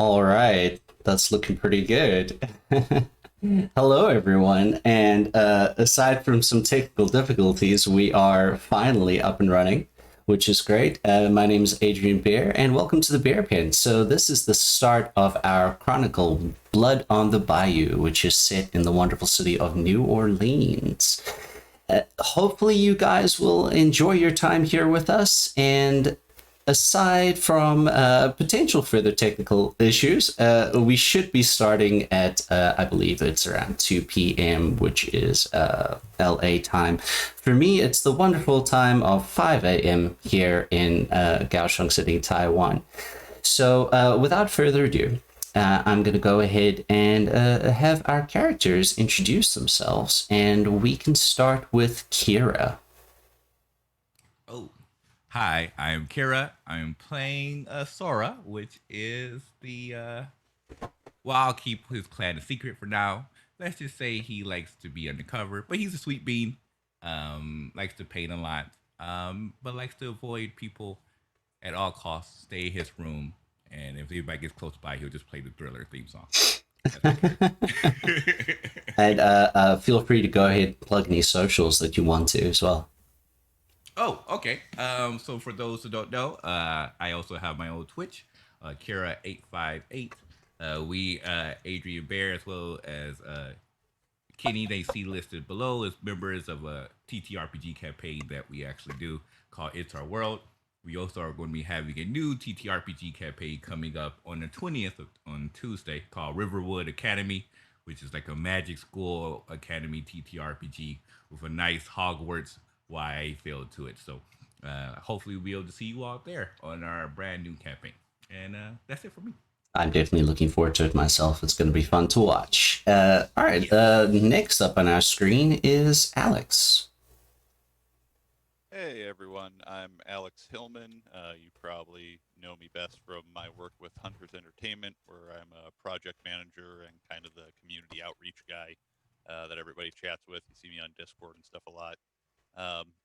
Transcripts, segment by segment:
All right, that's looking pretty good. Hello, everyone. And aside from some technical difficulties, we are finally up and running, which is great. My name is Adrian Bear, and welcome to the Bear Pen. So, this is the start of our Chronicle, Blood on the Bayou, which is set in the wonderful city of New Orleans. Hopefully, you guys will enjoy your time here with us. And aside from potential further technical issues, we should be starting at, I believe it's around 2 p.m., which is LA time. For me, it's the wonderful time of 5 a.m. here in Kaohsiung City, Taiwan. So without further ado, I'm going to go ahead and have our characters introduce themselves, and we can start with Kira. Oh, hi, I'm Kira. I'm playing Sora, which is well, I'll keep his clan a secret for now. Let's just say he likes to be undercover, but he's a sweet bean. Likes to paint a lot, but likes to avoid people at all costs, stay in his room, and if anybody gets close by, he'll just play the Thriller theme song. And feel free to go ahead and plug any socials that you want to as well. Oh, okay. So for those who don't know, I also have my own Twitch, Kira858. Adrian Bear, as well as Kenny, they see listed below as members of a TTRPG campaign that we actually do called It's Our World. We also are going to be having a new TTRPG campaign coming up on the 20th on Tuesday called Riverwood Academy, which is like a magic school academy TTRPG with a nice Hogwarts YA feel to it. So hopefully we'll be able to see you all there on our brand new campaign. And that's it for me. I'm definitely looking forward to it myself. It's going to be fun to watch. All right, next up on our screen is Alex. Hey everyone, I'm Alex Hillman. You probably know me best from my work with Hunters Entertainment, where I'm a project manager and kind of the community outreach guy that everybody chats with. You see me on Discord and stuff a lot.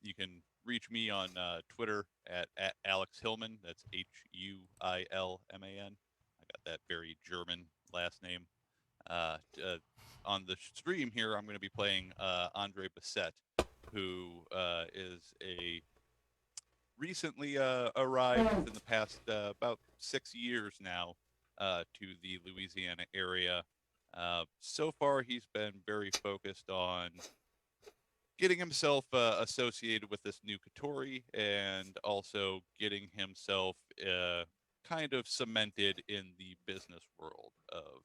You can reach me on Twitter at Alex Hillman. That's Huilman. I got that very German last name. On the stream here, I'm going to be playing Andre Bassett, who is a recently arrived in the past about 6 years now to the Louisiana area. So far, he's been very focused on getting himself associated with this new Katori and also getting himself kind of cemented in the business world of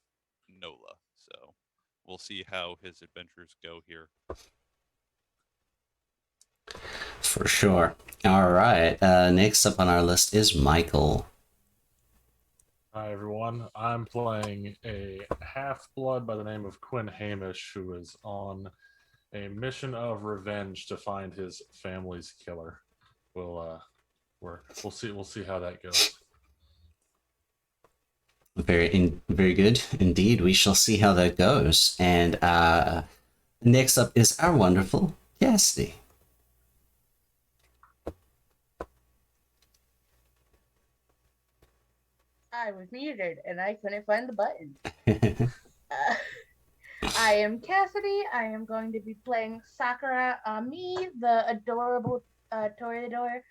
NOLA. So we'll see how his adventures go here. For sure. All right. Next up on our list is Michael. Hi, everyone. I'm playing a half-blood by the name of Quinn Hamish, who is on a mission of revenge to find his family's killer. We'll see how that goes. Very good indeed. We shall see how that goes. And next up is our wonderful Cassidy. I was muted and I couldn't find the button. I am Cassidy. I am going to be playing Sakura Ami, the adorable Toreador.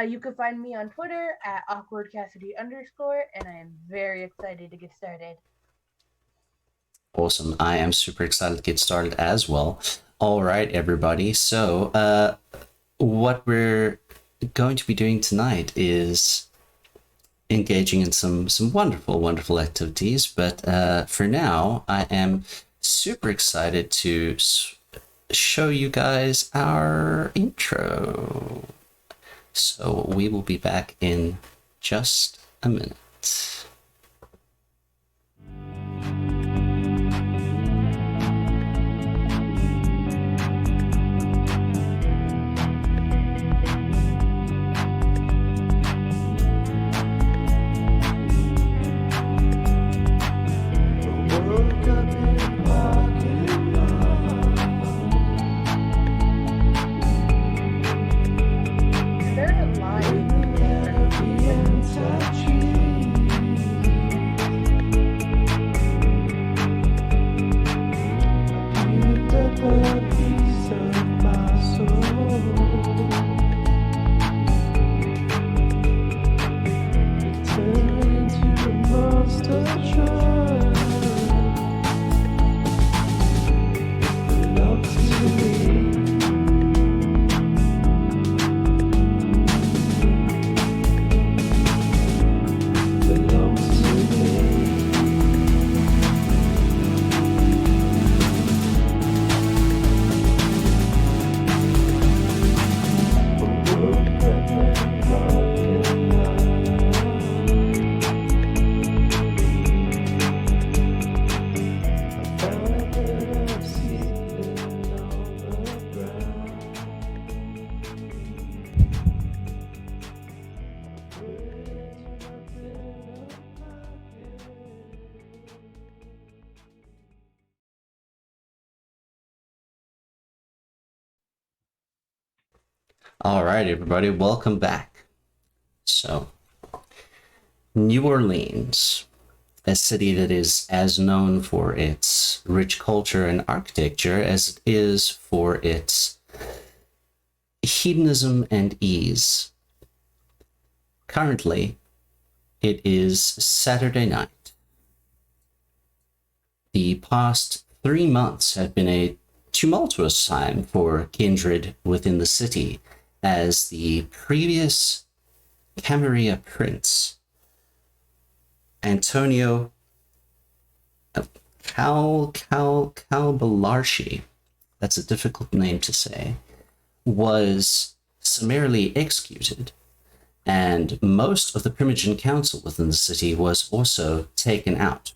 You can find me on Twitter at awkwardcassidy_, and I am very excited to get started. Awesome. I am super excited to get started as well. All right, everybody. So what we're going to be doing tonight is engaging in some wonderful activities, but for now I am super excited to show you guys our intro. So we will be back in just a minute. Is there a line? All right, everybody, welcome back. So, New Orleans, a city that is as known for its rich culture and architecture as it is for its hedonism and ease. Currently, it is Saturday night. The past 3 months have been a tumultuous time for kindred within the city, as the previous Camarilla prince, Antonio Calbelarci, that's a difficult name to say, was summarily executed, and most of the Primogen Council within the city was also taken out.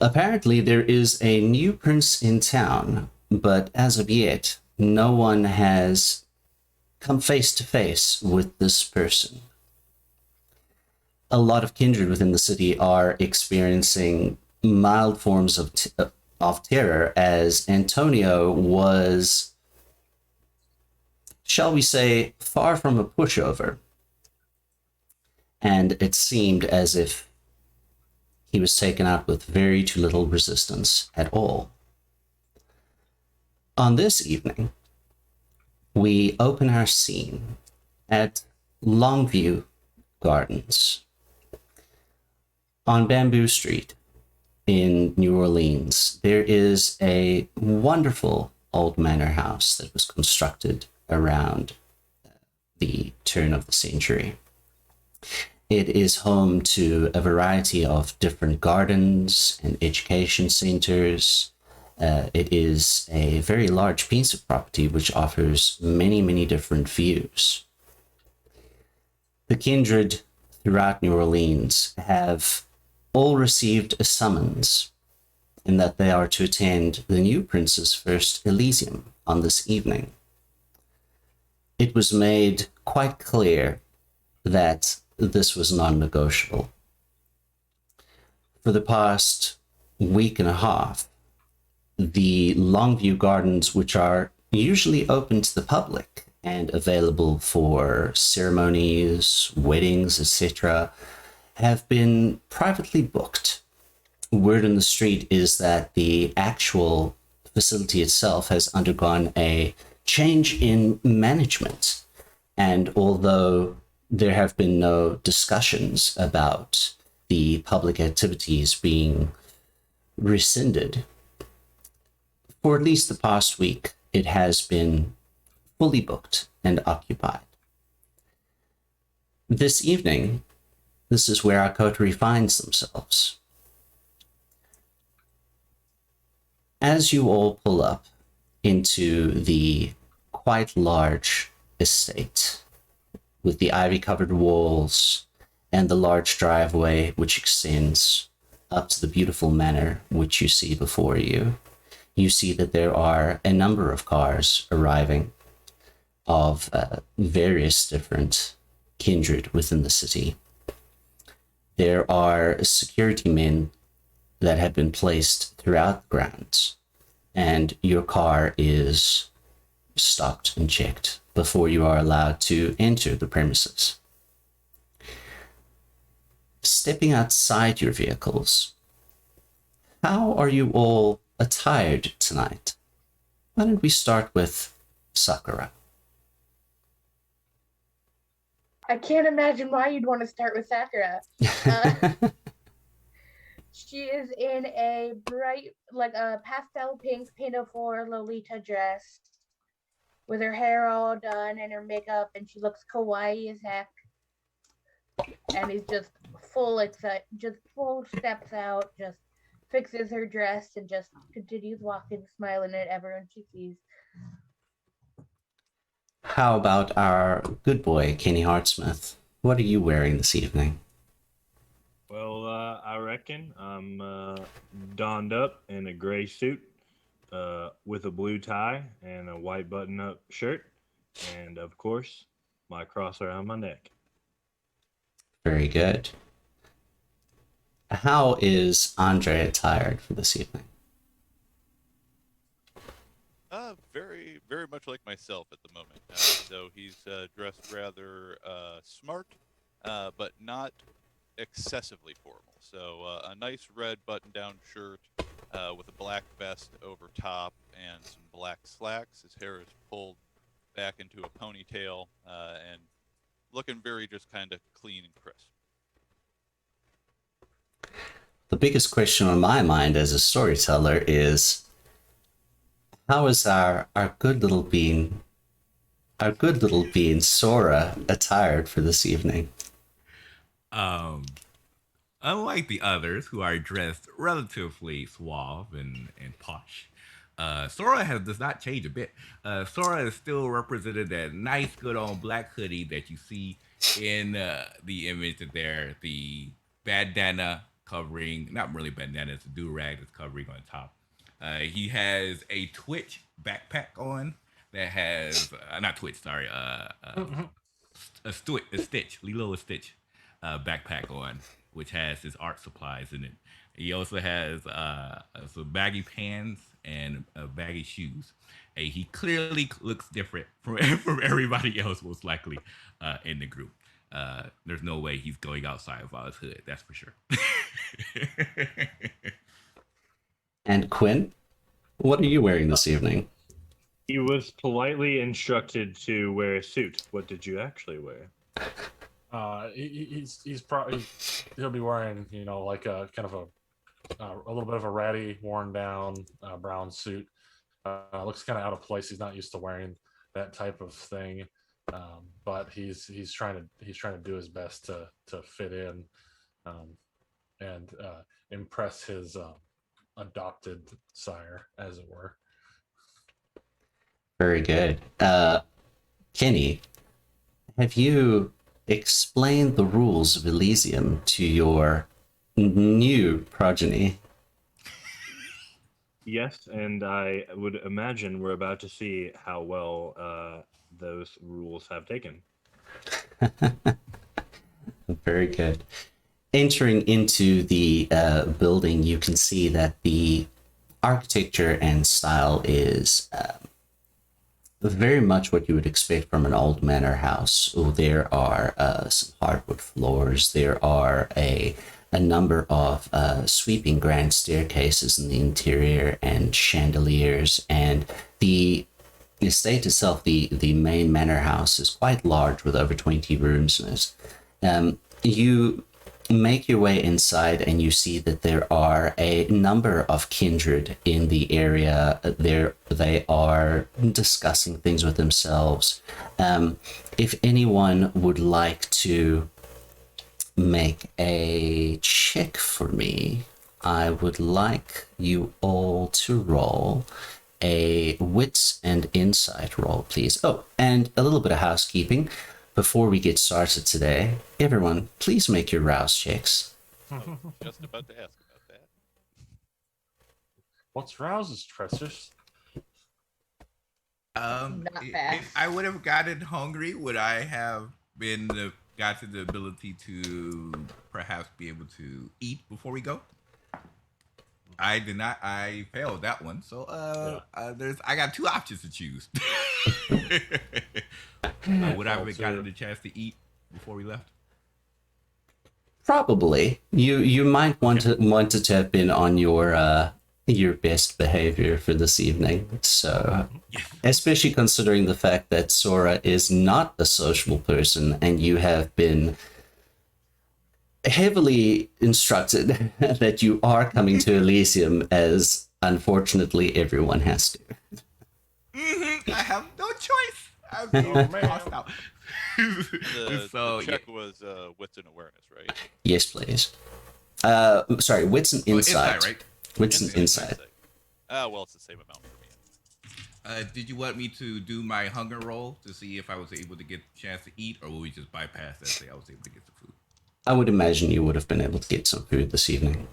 Apparently, there is a new prince in town, but as of yet, no one has come face to face with this person. A lot of kindred within the city are experiencing mild forms of terror, as Antonio was, shall we say, far from a pushover. And it seemed as if he was taken out with very too little resistance at all. On this evening, we open our scene at Longview Gardens on Bamboo Street in New Orleans. There is a wonderful old manor house that was constructed around the turn of the century. It is home to a variety of different gardens and education centers. It is a very large piece of property which offers many, many different views. The kindred throughout New Orleans have all received a summons in that they are to attend the new prince's first Elysium on this evening. It was made quite clear that this was non-negotiable. For the past week and a half, the Longview Gardens, which are usually open to the public and available for ceremonies, weddings, etc., have been privately booked. Word on the street is that the actual facility itself has undergone a change in management, and although there have been no discussions about the public activities being rescinded, for at least the past week, it has been fully booked and occupied. This evening, this is where our coterie finds themselves. As you all pull up into the quite large estate, with the ivy-covered walls and the large driveway which extends up to the beautiful manor which you see before you, you see that there are a number of cars arriving of various different kindred within the city. There are security men that have been placed throughout the grounds, and your car is stopped and checked before you are allowed to enter the premises. Stepping outside your vehicles, how are you all attired tonight? Why don't we start with Sakura? I can't imagine why you'd want to start with Sakura. She is in a bright, like a pastel pink pinafore Lolita dress, with her hair all done and her makeup, and she looks kawaii as heck. And he's just full steps out, just fixes her dress, and just continues walking, smiling at everyone she sees. How about our good boy, Kenny Hartsmith? What are you wearing this evening? Well, I reckon I'm donned up in a gray suit with a blue tie and a white button-up shirt, and of course, my cross around my neck. Very good. How is Andre attired for this evening? Very, very much like myself at the moment. So he's dressed rather smart, but not excessively formal. So a nice red button-down shirt with a black vest over top and some black slacks. His hair is pulled back into a ponytail and looking very just kind of clean and crisp. The biggest question on my mind as a storyteller is, how is our good little bean Sora attired for this evening? Unlike the others who are dressed relatively suave and posh, Sora does not change a bit. Sora is still represented that nice, good old black hoodie that you see in the image there. The bandana covering, not really bandana, it's a do-rag that's covering on top. He has a Twitch backpack on that has, not Twitch, sorry, a Stitch, Lilo a Stitch backpack on, which has his art supplies in it. He also has some baggy pants and baggy shoes. He clearly looks different from everybody else, most likely, in the group. There's no way he's going outside without his hood, that's for sure. And Quinn, what are you wearing this evening? He was politely instructed to wear a suit. What did you actually wear? He's probably he'll be wearing like a kind of a little bit of a ratty, worn down brown suit. Looks kind of out of place. He's not used to wearing that type of thing, but he's trying to do his best to fit in and impress his adopted sire, as it were. Very good. Kenny, have you explained the rules of Elysium to your new progeny? Yes, and I would imagine we're about to see how well those rules have taken. Very good. Entering into the building, you can see that the architecture and style is very much what you would expect from an old manor house. There are some hardwood floors. There are a number of sweeping grand staircases in the interior and chandeliers. And the estate itself, the main manor house, is quite large with over 20 rooms in it. You make your way inside and you see that there are a number of kindred in the area. They are discussing things with themselves. If anyone would like to make a check for me, I would like you all to roll a wits and insight roll, please. Oh, and a little bit of housekeeping. Before we get started today, everyone, please make your rouse checks. I was just about to ask about that. What's rouses, Precious? Not fast. If I would have gotten hungry, would I have gotten the ability to perhaps be able to eat before we go? I did not. I failed that one. So I got two options to choose. Would I have gotten the chance to eat before we left? Probably. You might wanted to have been on your best behavior for this evening. So, especially considering the fact that Sora is not a sociable person, and you have been heavily instructed that you are coming to Elysium, as unfortunately everyone has to. I have no choice. I'm being tossed out. The check was wits and awareness, right? Yes, please. Sorry, wits and insight. Right? Wits and insight. Well, it's the same amount for me. Did you want me to do my hunger roll to see if I was able to get a chance to eat, or will we just bypass that, say I was able to get some food? I would imagine you would have been able to get some food this evening.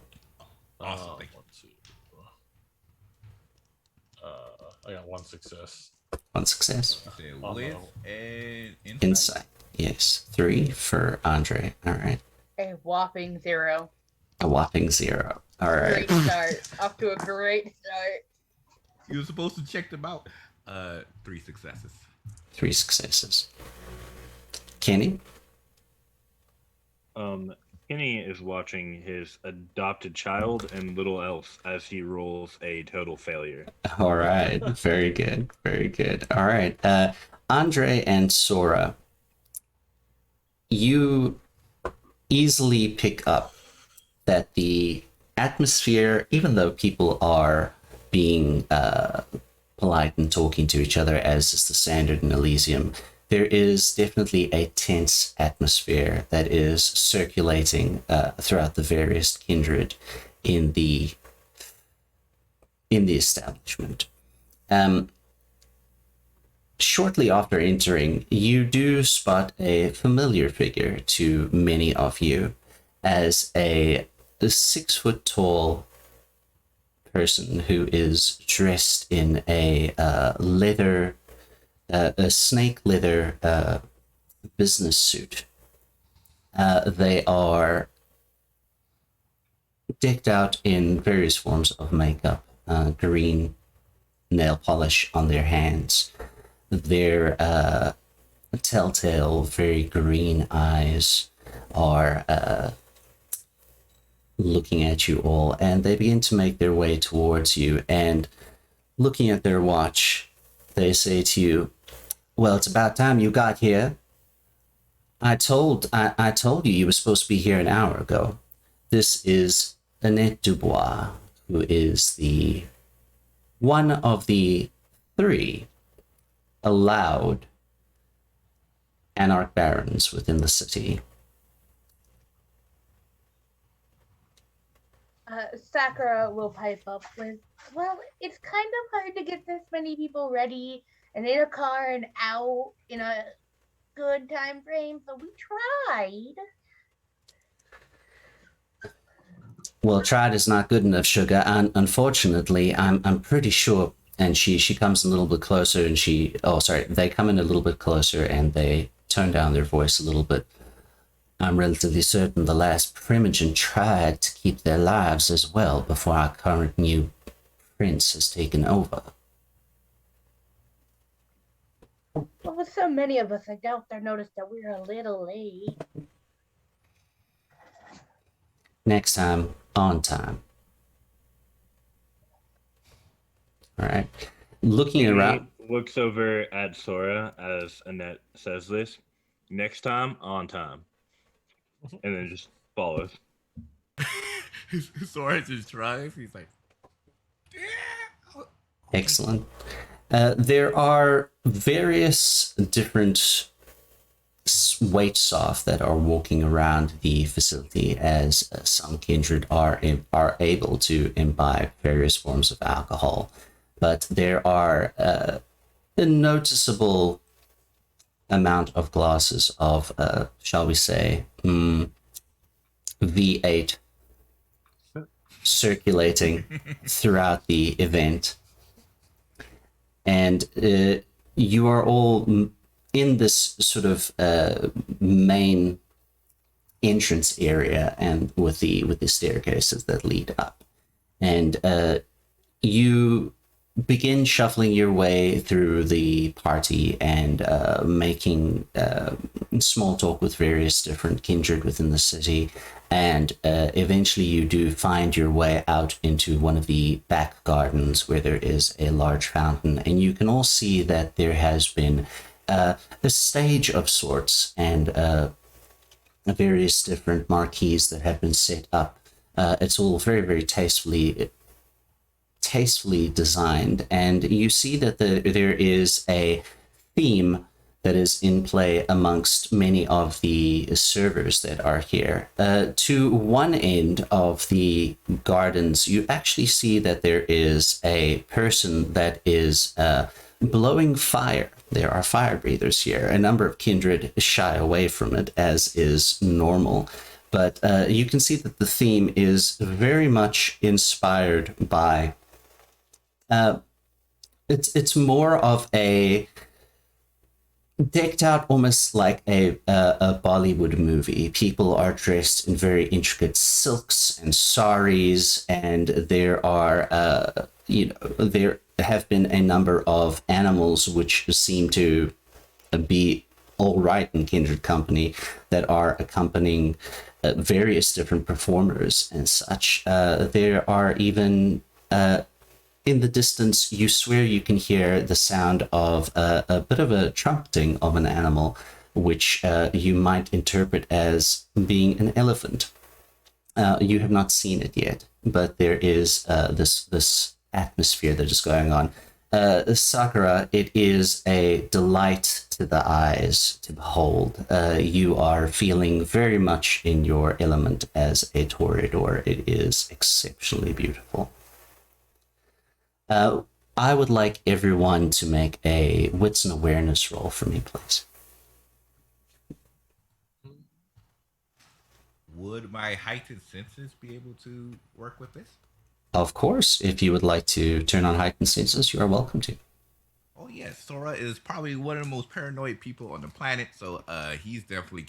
Awesome, thank you. Let's see. I got one success. One success. You said Oh, with no. and insight. Insight. Yes. 3 for Andre. All right. A whopping 0. A whopping 0. All right. Great start. Off to a great start. You were supposed to check them out. 3 successes. 3 successes. Kenny? Kenny is watching his adopted child and little else as he rolls a total failure. All right. Very good. Very good. All right. Andre and Sora, you easily pick up that the atmosphere, even though people are being polite and talking to each other as is the standard in Elysium, there is definitely a tense atmosphere that is circulating throughout the various kindred in the establishment. Shortly after entering, you do spot a familiar figure to many of you as a 6 foot tall person who is dressed in a snake leather business suit. They are decked out in various forms of makeup, green nail polish on their hands. Their telltale, very green eyes are looking at you all, and they begin to make their way towards you. And looking at their watch, they say to you, "Well, it's about time you got here. I told you you were supposed to be here an hour ago. This is Annette Dubois, who is the one of the 3 allowed anarch barons within the city." Sakura will pipe up with, "Well, it's kind of hard to get this many people ready and in a car and out in a good time frame, but we tried." "Well, tried is not good enough, sugar. And unfortunately, I'm pretty sure." And she comes a little bit closer, and they come in a little bit closer, and they tone down their voice a little bit. "I'm relatively certain the last Primogen tried to keep their lives as well before our current new prince has taken over." But with so many of us, I doubt they noticed that we're a little late. "Next time, on time." All right. Looking around. Looks over at Sora as Annette says this. "Next time, on time." And then just follows. Sora just tries. He's like, Excellent. There are various different wait staff that are walking around the facility, as some kindred are able to imbibe various forms of alcohol, but there are a noticeable amount of glasses of, shall we say, V8 circulating throughout the event. And you are all in this sort of main entrance area, and with the staircases that lead up. And you begin shuffling your way through the party and making small talk with various different kindred within the city. And eventually you do find your way out into one of the back gardens where there is a large fountain. And you can all see that there has been a stage of sorts and various different marquees that have been set up. It's all very, very tastefully designed, and you see that there is a theme that is in play amongst many of the servers that are here. To one end of the gardens, you actually see that there is a person that is blowing fire. There are fire breathers here. A number of kindred shy away from it, as is normal. But you can see that the theme is very much inspired by... It's more of a decked out, almost like a Bollywood movie. People are dressed in very intricate silks and saris, and there are there have been a number of animals which seem to be all right in kindred company that are accompanying various different performers and such. There are even in the distance, you swear you can hear the sound of a bit of a trumpeting of an animal, which you might interpret as being an elephant. You have not seen it yet, but there is this atmosphere that is going on. Sakura, it is a delight to the eyes to behold. You are feeling very much in your element as a toreador. It is exceptionally beautiful. I would like everyone to make a wits and awareness roll for me, please. Would my heightened senses be able to work with this? Of course, if you would like to turn on heightened senses, you are welcome to. Oh yes, Sora is probably one of the most paranoid people on the planet, so he's definitely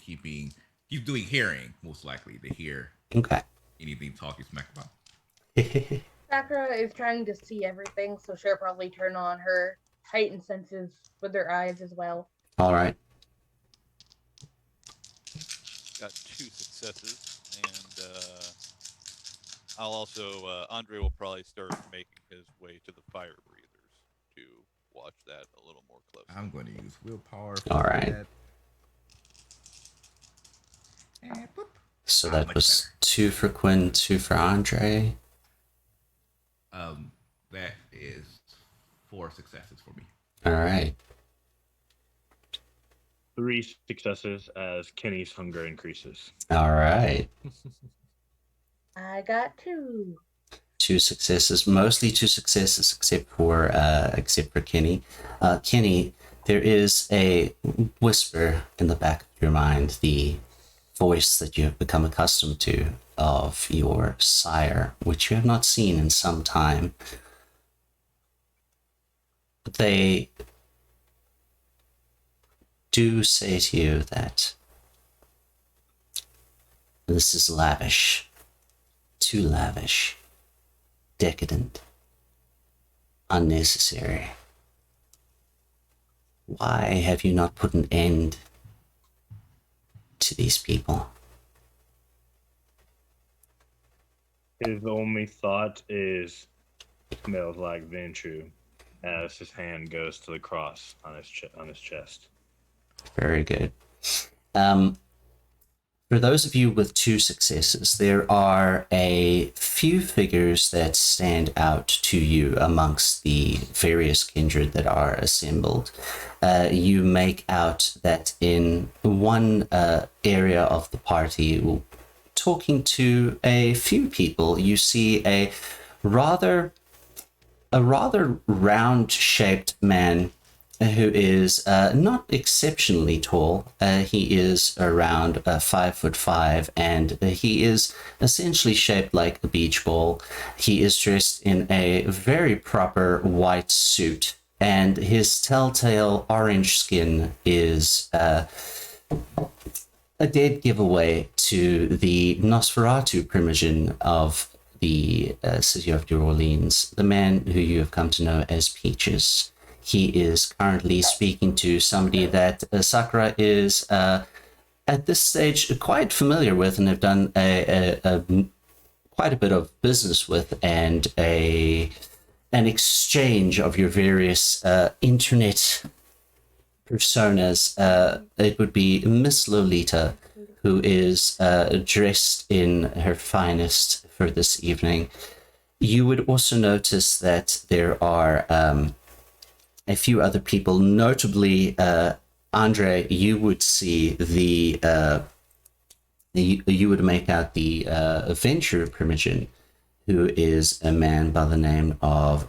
he's doing hearing, most likely, to hear Okay. anything talking smack about. Sakura is trying to see everything, so she'll probably turn on her heightened senses with her eyes as well. All right. Got 2 successes, and I'll also Andre will probably start making his way to the fire breathers to watch that a little more closely. I'm going to use willpower for All right. that. And boop. So Much that was better. 2 for Quinn, 2 for Andre. That is 4 successes for me. All right. 3 successes as Kenny's hunger increases. All right. I got 2. 2 successes, mostly 2 successes, except for Kenny. Kenny, there is a whisper in the back of your mind, the voice that you have become accustomed to of your sire, which you have not seen in some time. They do say to you that this is lavish, too lavish, decadent, unnecessary. Why have you not put an end to these people? His only thought is smells like Ventrue as his hand goes to the cross on his chest. Very good. For those of you with 2 successes, there are a few figures that stand out to you amongst the various kindred that are assembled. You make out that in one area of the party, talking to a few people, you see a rather round-shaped man who is not exceptionally tall. He is around 5'5", and he is essentially shaped like a beach ball. He is dressed in a very proper white suit, and his telltale orange skin is a dead giveaway to the Nosferatu primogen of the city of New Orleans, the man who you have come to know as Peaches. He is currently speaking to somebody that Sakura is at this stage quite familiar with and have done quite a bit of business with, and an exchange of your various internet personas. It would be Miss Lolita, who is dressed in her finest for this evening. You would also notice that there are a few other people, notably Andre. You would see you would make out the Venture Primogen, who is a man by the name of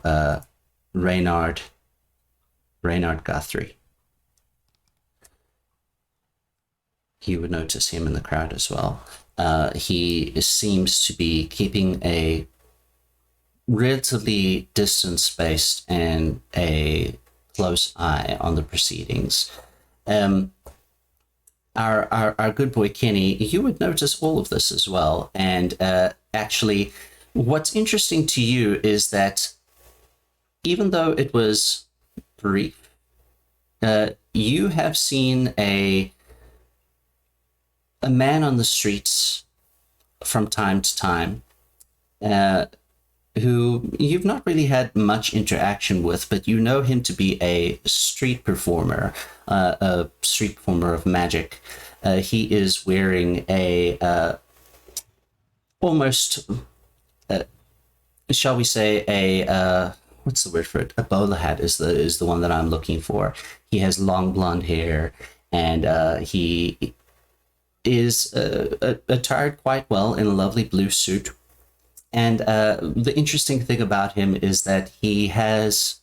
Reynard Guthrie. You would notice him in the crowd as well. He seems to be keeping a relatively distance-spaced and a close eye on the proceedings. Our good boy Kenny, you would notice all of this as well. And actually, what's interesting to you is that even though it was brief, you have seen a man on the streets from time to time, who you've not really had much interaction with, but you know him to be a street performer of magic. He is wearing a almost, shall we say, a what's the word for it? A bowler hat is the one that I'm looking for. He has long blonde hair, and he is attired quite well in a lovely blue suit. And the interesting thing about him is that he has,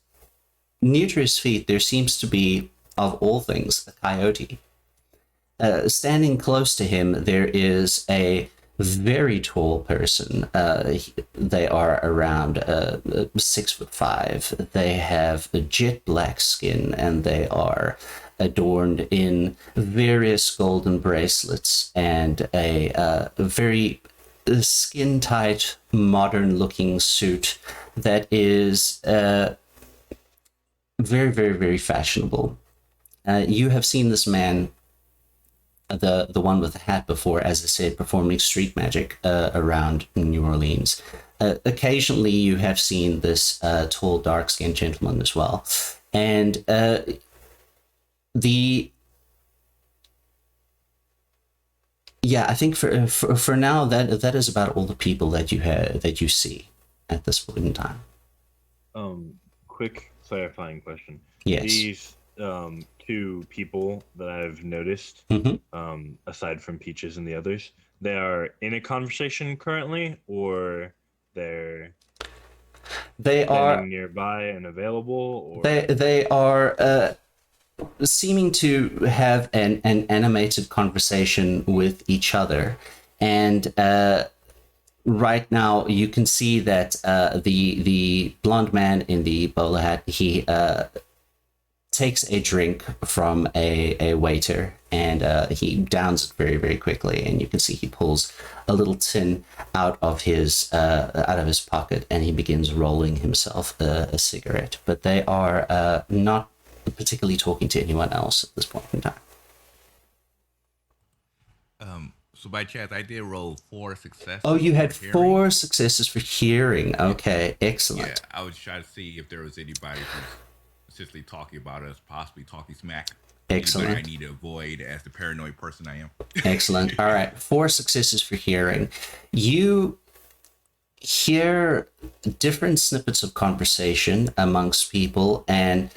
near to his feet, there seems to be, of all things, a coyote. Standing close to him, there is a very tall person. They are around 6'5". They have a jet black skin, and they are adorned in various golden bracelets and a very skin tight, modern looking suit that is very, very, very fashionable. You have seen this man, the one with the hat, before, as I said, performing street magic around New Orleans. Occasionally, you have seen this tall, dark-skinned gentleman as well, and I think for now that is about all the people that you see at this point in time. Quick clarifying question. Yes. These two people that I've noticed, aside from Peaches and the others, they are in a conversation currently, or they are nearby and available, or they are seeming to have an animated conversation with each other, and right now you can see that the blonde man in the bowler hat, he takes a drink from a waiter, and he downs it very, very quickly, and you can see he pulls a little tin out of his pocket, and he begins rolling himself a cigarette. But they are not particularly talking to anyone else at this point in time. So by chance, I did roll 4 successes. Oh, you had for 4 hearing. successes for hearing. Okay, excellent. Yeah, I was trying to see if there was anybody who's essentially talking about us, possibly talking smack. Excellent. Anybody I need to avoid as the paranoid person I am. Excellent. All right, 4 successes for hearing. You hear different snippets of conversation amongst people, and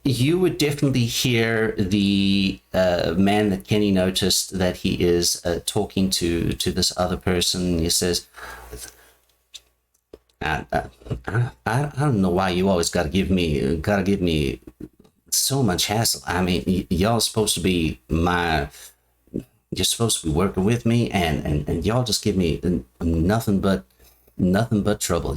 you would definitely hear the man that Kenny noticed that he is talking to this other person. He says, I don't know why you always gotta give me so much hassle. I mean, y'all supposed to be you're supposed to be working with me, and y'all just give me nothing but trouble. I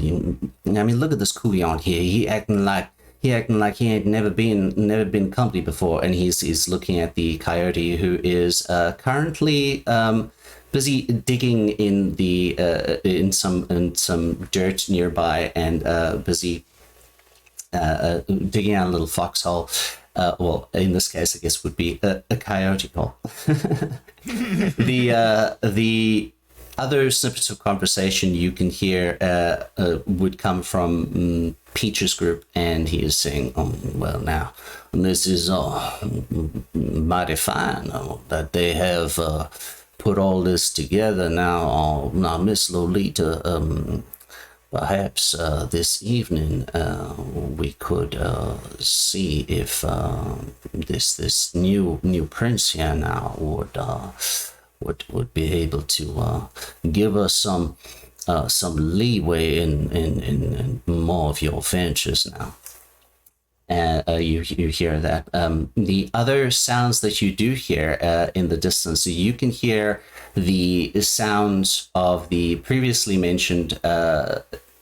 mean, look at this coolie on here. He acting like he ain't never been company before, and he's looking at the coyote, who is currently busy digging in the in some dirt nearby, and busy digging out a little foxhole. Well, in this case, I guess would be a coyote hole. The other snippets of conversation you can hear would come from Peach's group, and he is saying, well, now, this is mighty fine that they have put all this together. Now, Miss Lolita, perhaps this evening we could see if this new prince here now would be able to give us some leeway in more of your ventures now. You hear that. The other sounds that you do hear in the distance, you can hear the sounds of the previously mentioned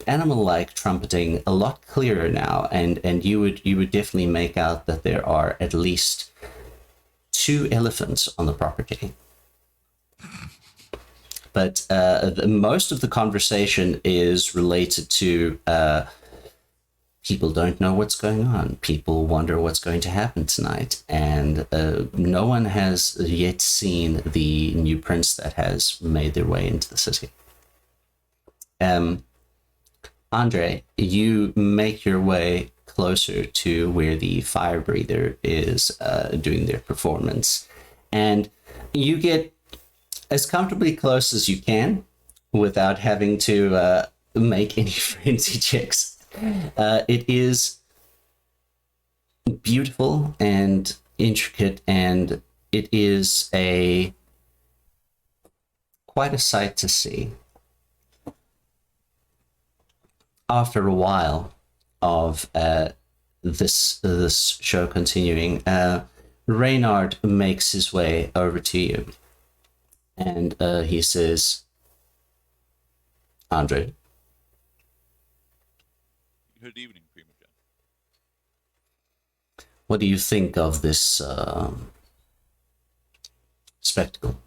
animal-like trumpeting a lot clearer now, and you would definitely make out that there are at least 2 elephants on the property. But most of the conversation is related to people don't know what's going on. People wonder what's going to happen tonight. And no one has yet seen the new prince that has made their way into the city. Andre, you make your way closer to where the fire breather is doing their performance. And you get as comfortably close as you can without having to make any frenzy checks. It is beautiful and intricate, and it is quite a sight to see. After a while of this show continuing, Reynard makes his way over to you, and he says, Andre. Good evening, Primogen. What do you think of this spectacle?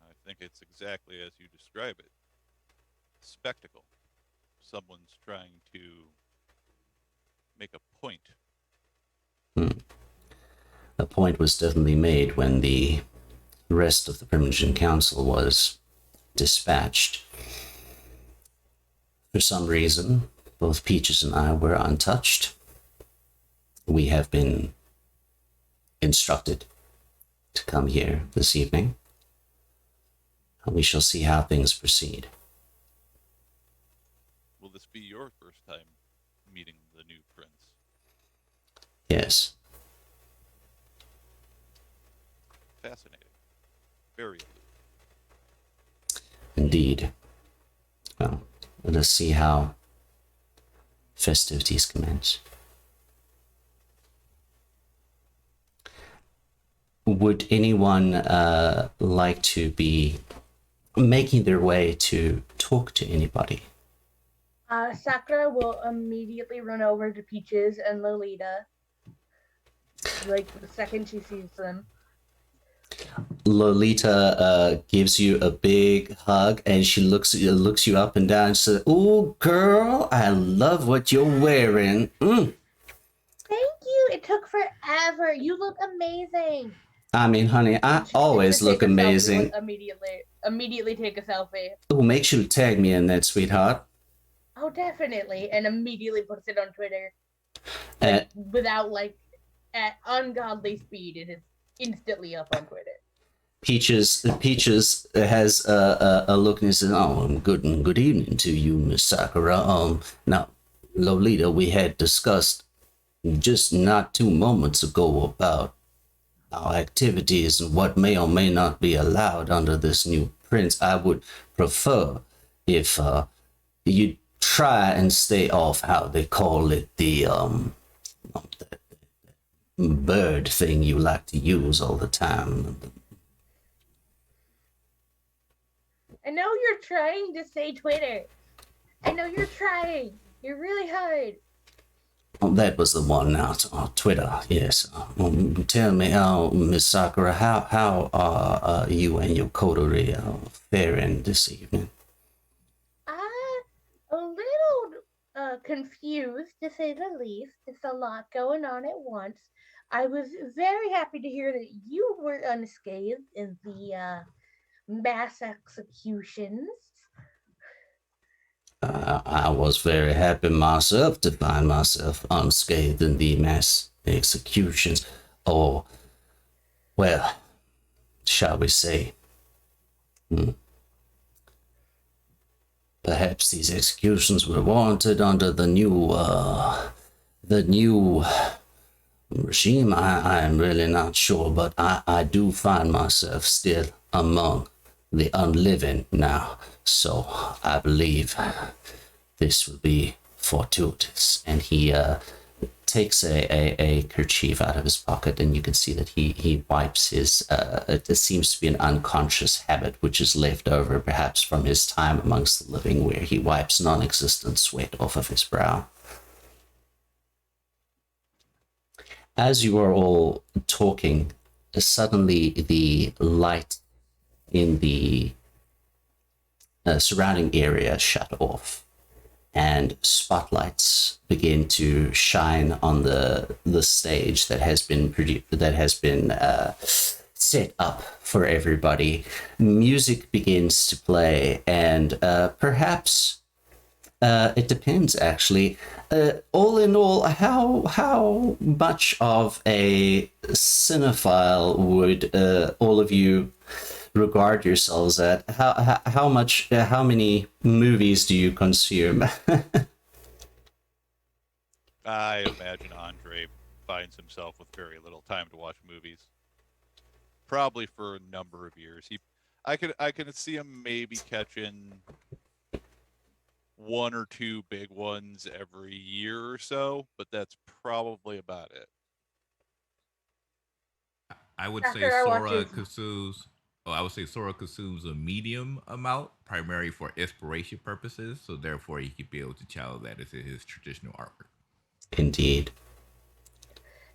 I think it's exactly as you describe it. Spectacle. Someone's trying to make a point. A point was definitely made when the rest of the Primogen Council was dispatched. For some reason, both Peaches and I were untouched. We have been instructed to come here this evening, and we shall see how things proceed. Will this be your first time meeting the new prince? Yes. Fascinating. Very. Indeed. Well, let us see how festivities commence. Would anyone like to be making their way to talk to anybody? Sakura will immediately run over to Peaches and Lolita, like the second she sees them. Lolita gives you a big hug, and she looks you up and down and says, "Oh, girl, I love what you're wearing." Thank you. It took forever. You look amazing. I mean, honey, I always look amazing. Immediately take a selfie. Oh, make sure to tag me in that, sweetheart. Oh, definitely. And immediately puts it on Twitter. Without, at ungodly speed, it is instantly up on Twitter. Peaches has a look and says, "Oh, good evening to you, Miss Sakura. Now, Lolita, we had discussed just not 2 moments ago about our activities and what may or may not be allowed under this new prince. I would prefer if you try and stay off how they call it, the bird thing you like to use all the time." I know you're trying to say Twitter. I know you're trying. You're really hard. Oh, that was the one now. Twitter, yes. Tell me, Miss Sakura, how are you and your coterie faring this evening? A little confused, to say the least. It's a lot going on at once. I was very happy to hear that you were unscathed in the mass executions. I was very happy myself to find myself unscathed in the mass executions, or, well, shall we say, perhaps these executions were warranted under the new regime. I am really not sure, but I do find myself still among the unliving now, so I believe this will be fortuitous. And he takes a kerchief out of his pocket, and you can see that he wipes his, it seems to be an unconscious habit which is left over perhaps from his time amongst the living, where he wipes non-existent sweat off of his brow. As you are all talking, suddenly the light in the surrounding area shut off, and spotlights begin to shine on the stage that has been set up for everybody. Music begins to play, and perhaps it depends, actually. All in all, how much of a cinephile would all of you regard yourselves at? How many movies do you consume? I imagine Andre finds himself with very little time to watch movies. Probably for a number of years. I could see him maybe catching one or two big ones every year or so, but that's probably about it. I would say Sakura Sora watches. consumes. Oh, I would say Sora consumes a medium amount, primarily for inspiration purposes. So therefore, he could be able to channel that into his traditional artwork. Indeed.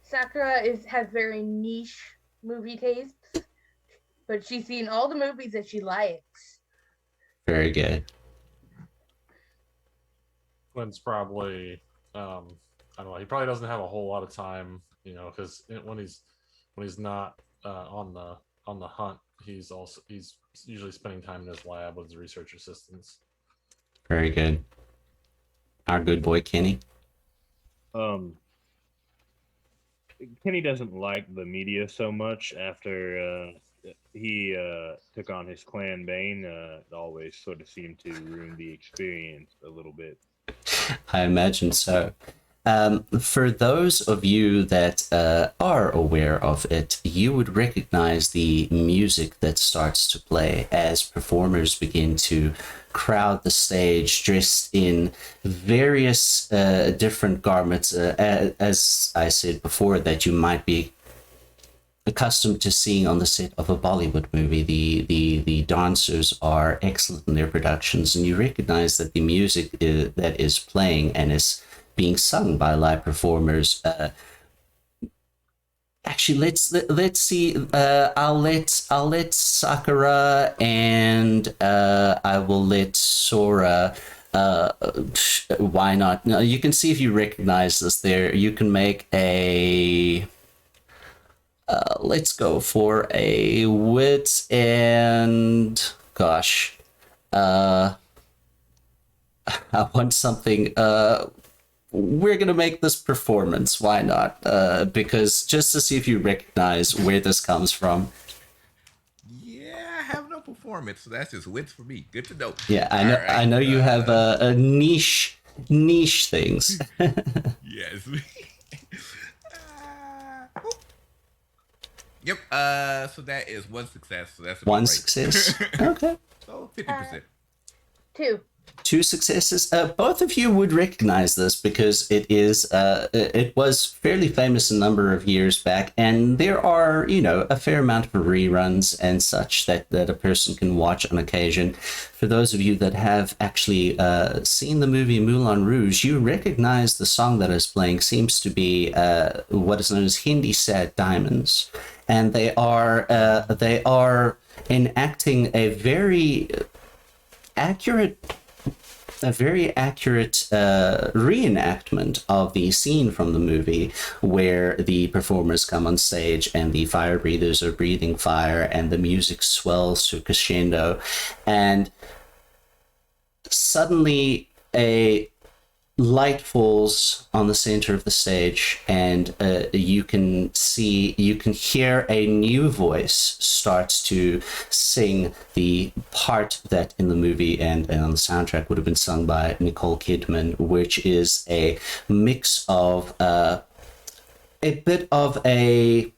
Sakura has very niche movie tastes, but she's seen all the movies that she likes. Very good. Quinn's probably, I don't know. He probably doesn't have a whole lot of time, because when he's not on the hunt, he's usually spending time in his lab with his research assistants. Very good. Our good boy Kenny. Kenny doesn't like the media so much after he took on his clan Bane. It always sort of seemed to ruin the experience a little bit. I imagine so. For those of you that are aware of it, you would recognize the music that starts to play as performers begin to crowd the stage dressed in various different garments, as I said before, that you might be accustomed to seeing on the set of a Bollywood movie. The dancers are excellent in their productions, and you recognize that the music that is playing and is being sung by live performers. Actually, let's see. I'll let Sakura and I will let Sora. Why not? Now you can see if you recognize this. There, you can make a. Let's go for a wit and gosh. I want something. We're gonna make this performance. Why not? Because just to see if you recognize where this comes from. Yeah, I have no performance, so that's just wits for me. Good to know. Yeah, I know. All right, I know you have a niche things. Yes. Yep. So that is one success. So that's One right. success. Okay. So 50%. 2. 2 successes. Both of you would recognize this because it was fairly famous a number of years back, and there are, a fair amount of reruns and such that a person can watch on occasion. For those of you that have actually seen the movie Moulin Rouge, you recognize the song that is playing seems to be what is known as Hindi Sad Diamonds, and they are enacting a very accurate reenactment of the scene from the movie where the performers come on stage and the fire breathers are breathing fire and the music swells to crescendo, and suddenly a light falls on the center of the stage, and you can hear a new voice start to sing the part that in the movie and on the soundtrack would have been sung by Nicole Kidman, which is a mix of a bit of a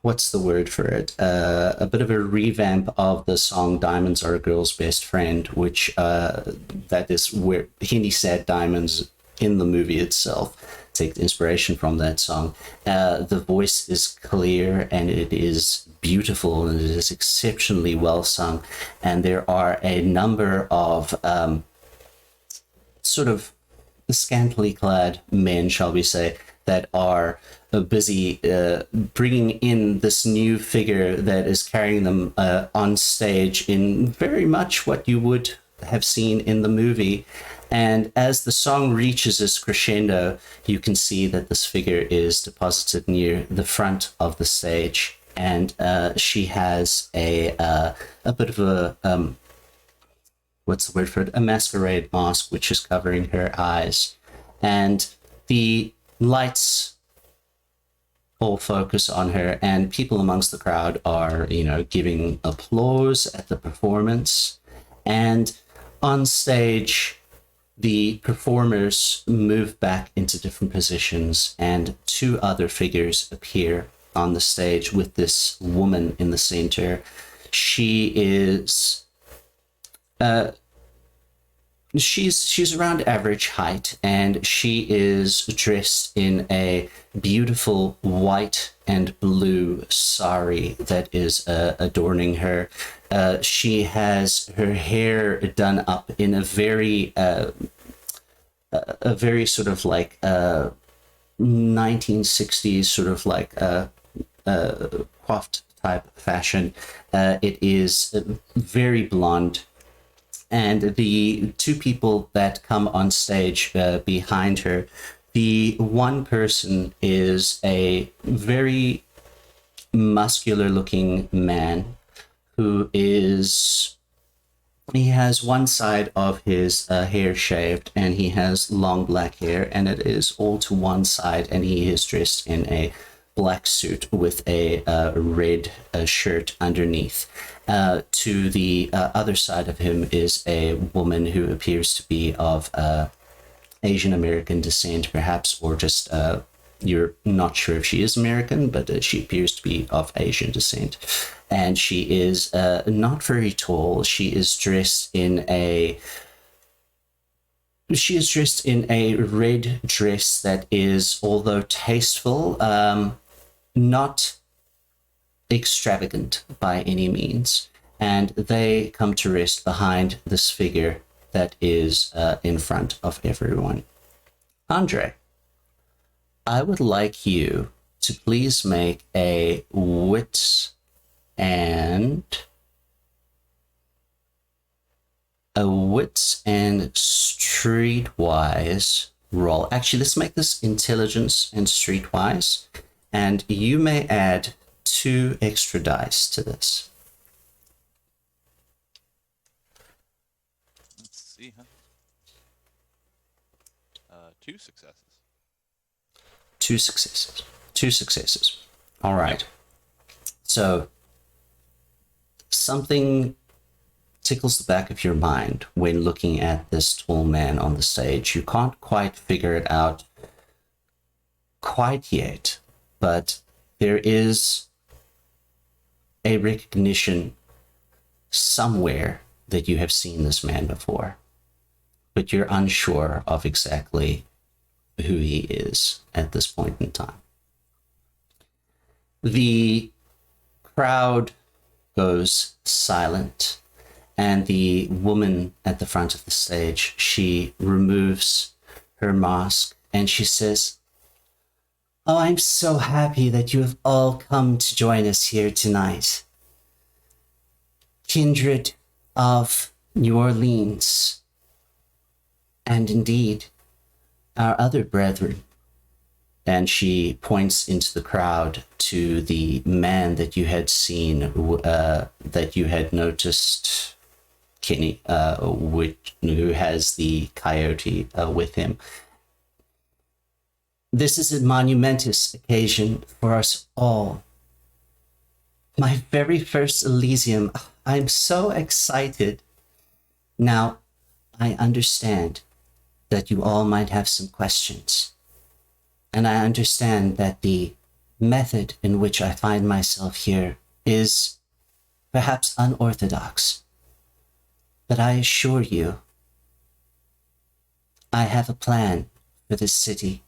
what's the word for it? A bit of a revamp of the song "Diamonds Are a Girl's Best Friend," which that is where Hindi Sad Diamonds in the movie itself take inspiration from that song. The voice is clear and it is beautiful and it is exceptionally well sung, and there are a number of sort of scantily clad men, shall we say, that are busy bringing in this new figure that is carrying them on stage in very much what you would have seen in the movie. And as the song reaches its crescendo, you can see that this figure is deposited near the front of the stage, and she has a bit of a what's the word for it? A masquerade mask, which is covering her eyes, and the lights all focus on her, and people amongst the crowd are, giving applause at the performance. And on stage, the performers move back into different positions, and two other figures appear on the stage with this woman in the center. She is she's around average height, and she is dressed in a beautiful white and blue sari that is adorning her. She has her hair done up in a very sort of like 1960s sort of like coiffed type fashion. It is very blonde. And the two people that come on stage behind her, the one person is a very muscular looking man he has one side of his hair shaved, and he has long black hair, and it is all to one side, and he is dressed in a black suit with a red shirt underneath. To the other side of him is a woman who appears to be of Asian American descent, perhaps, or just you're not sure if she is American, but she appears to be of Asian descent. And she is not very tall. She is dressed in a red dress that is, although tasteful, not extravagant by any means. And they come to rest behind this figure that is in front of everyone. Andre, I would like you to please make a wits and streetwise roll. Actually, let's make this intelligence and streetwise, and you may add 2 extra dice to this. Let's see, huh? 2 successes. 2 successes. 2 successes. All right. So something tickles the back of your mind when looking at this tall man on the stage. You can't quite figure it out quite yet, but there is a recognition somewhere that you have seen this man before, but you're unsure of exactly who he is at this point in time. The crowd goes silent, and the woman at the front of the stage, she removes her mask and she says, "Oh, I'm so happy that you have all come to join us here tonight. Kindred of New Orleans, and indeed our other brethren." And she points into the crowd to the man that you had seen, that you had noticed, Kenny, who has the coyote with him. "This is a monumentous occasion for us all. My very first Elysium. I'm so excited. Now, I understand that you all might have some questions. And I understand that the method in which I find myself here is perhaps unorthodox. But I assure you, I have a plan for this city."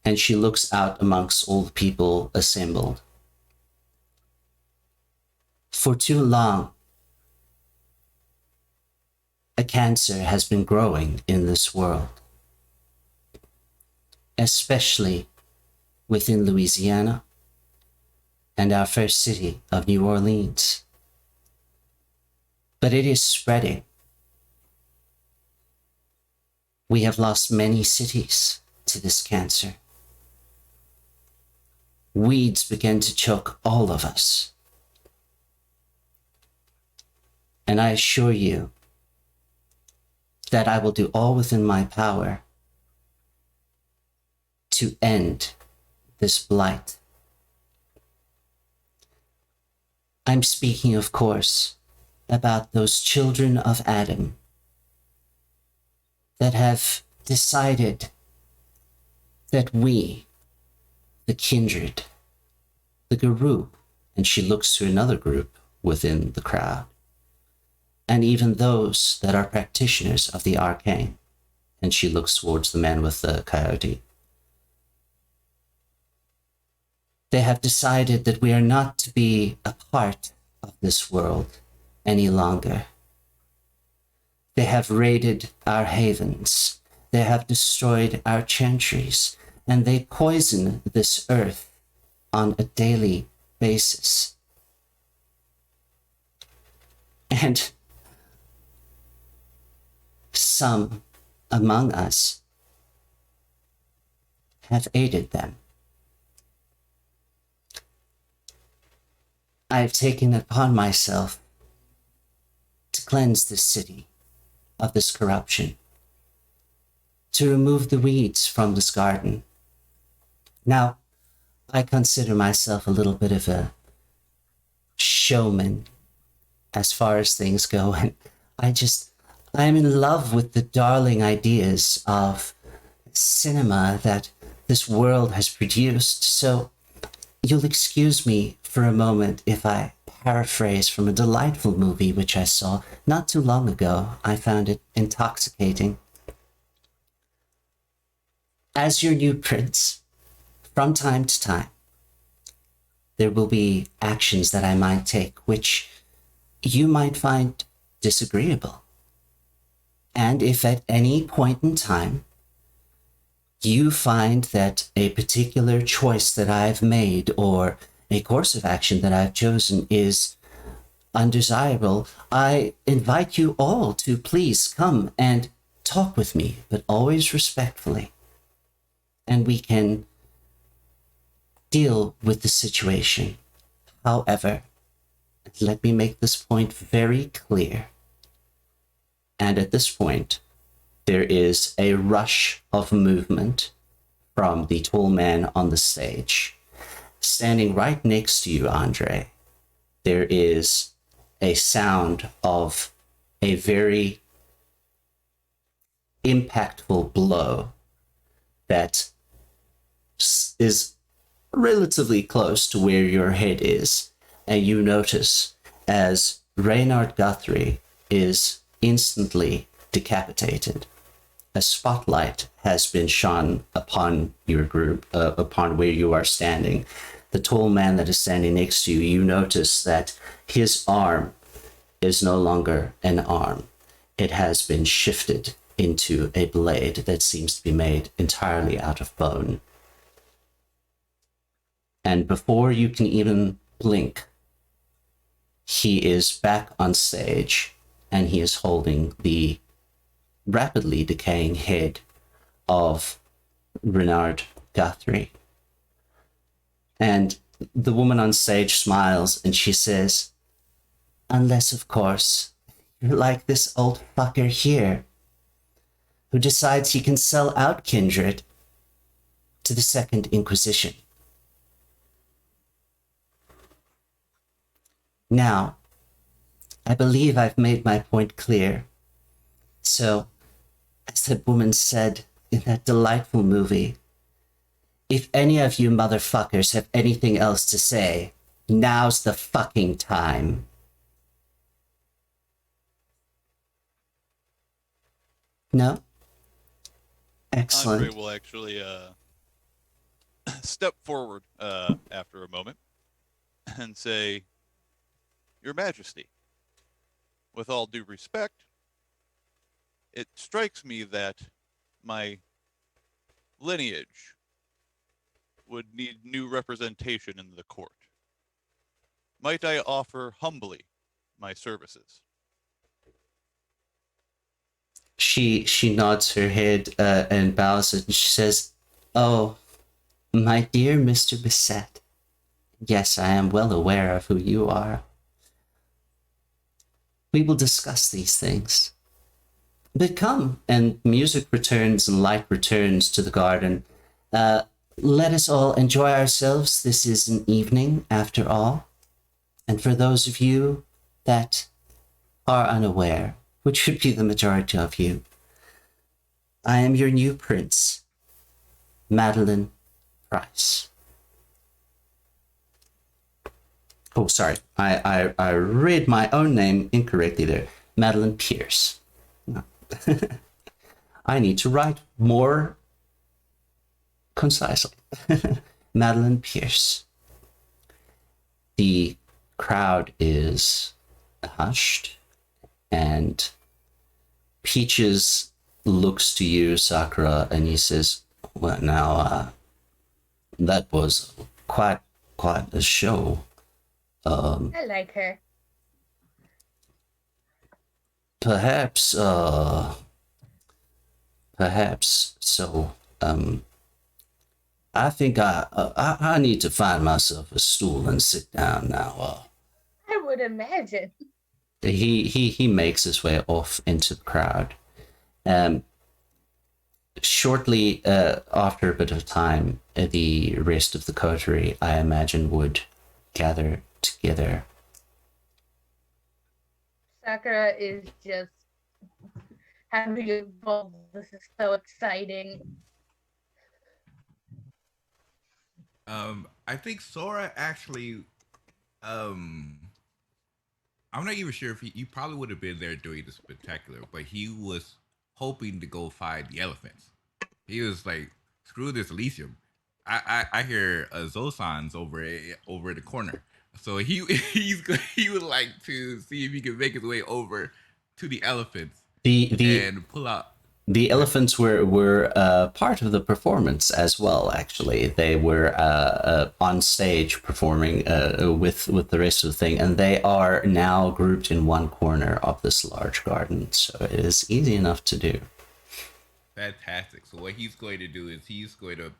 And she looks out amongst all the people assembled. "For too long, a cancer has been growing in this world, especially within Louisiana and our first city of New Orleans. but it is spreading. We have lost many cities to this cancer. Weeds began to choke all of us. And I assure you that I will do all within my power to end this blight. I'm speaking, of course, about those children of Adam that have decided that we, the kindred, the guru, and she looks to another group within the crowd, and even those that are practitioners of the arcane, and she looks towards the man with the coyote. They have decided that we are not to be a part of this world any longer. They have raided our havens. They have destroyed our chantries, and they poison this earth on a daily basis. And some among us have aided them. I have taken it upon myself to cleanse this city of this corruption, to remove the weeds from this garden. Now, I consider myself a little bit of a showman as far as things go, and I'm in love with the darling ideas of cinema that this world has produced. So you'll excuse me for a moment if I paraphrase from a delightful movie which I saw not too long ago. I found it intoxicating. As your new prince, from time to time, there will be actions that I might take which you might find disagreeable. And if at any point in time you find that a particular choice that I've made or a course of action that I've chosen is undesirable, I invite you all to please come and talk with me, but always respectfully. And we can deal with the situation. However, let me make this point very clear. And at this point, there is a rush of movement from the tall man on the stage. Standing right next to you, Andre, there is a sound of a very impactful blow that is relatively close to where your head is, and you notice as Reynard Guthrie is instantly decapitated. A spotlight has been shone upon your group, upon where you are standing. The tall man that is standing next to you, you notice that his arm is no longer an arm. It has been shifted into a blade that seems to be made entirely out of bone. And before you can even blink, he is back on stage, and he is holding the rapidly decaying head of Renard Guthrie. And the woman on stage smiles and she says, unless, of course, you're like this old fucker here, who decides he can sell out kindred to the Second Inquisition. Now, I believe I've made my point clear. So, as that woman said in that delightful movie, if any of you motherfuckers have anything else to say, now's the fucking time. No? Excellent. Andre will actually step forward after a moment and say, Your Majesty, with all due respect, it strikes me that my lineage would need new representation in the court. Might I offer humbly my services? She nods her head and bows and she says, "Oh, my dear Mr. Bissett, yes, I am well aware of who you are. We will discuss these things. But come," and music returns and light returns to the garden. Let us all enjoy ourselves. This is an evening, after all. And for those of you that are unaware, which would be the majority of you, I am your new prince, Madeline Price. Oh, sorry. I read my own name incorrectly there. Madeline Pierce. No. I need to write more concisely. Madeline Pierce. The crowd is hushed, and Peaches looks to you, Sakura, and he says, "Well, now, that was quite a show. I like her. Perhaps so. I think I need to find myself a stool and sit down now." I would imagine. He makes his way off into the crowd. Shortly after a bit of time, the rest of the coterie, I imagine, would gather together. Sakura is just having a ball. This is so exciting. I think Sora actually, I'm not even sure if he probably would have been there during the spectacular, but he was hoping to go find the elephants. He was like, screw this Elysium. I hear Zosans over in the corner. So he would like to see if he can make his way over to the elephants and pull out. The elephants were part of the performance as well. Actually, they were on stage performing with the rest of the thing, and they are now grouped in one corner of this large garden. So it is easy enough to do. Fantastic. So what he's going to do is he's going to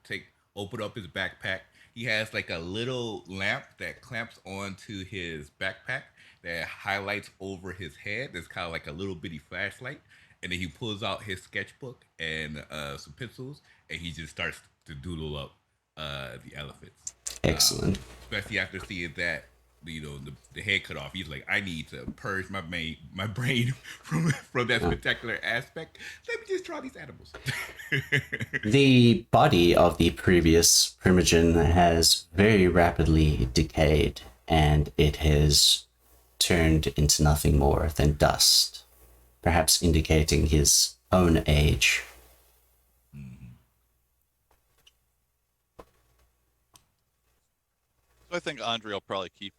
open up his backpack. He has like a little lamp that clamps onto his backpack that highlights over his head. It's kind of like a little bitty flashlight. And then he pulls out his sketchbook and some pencils, and he just starts to doodle up the elephants. Excellent. Especially after seeing that, the head cut off. He's like, I need to purge my brain from that spectacular aspect. Let me just draw these animals. The body of the previous Primogen has very rapidly decayed, and it has turned into nothing more than dust, perhaps indicating his own age. So I think Andre will probably keep,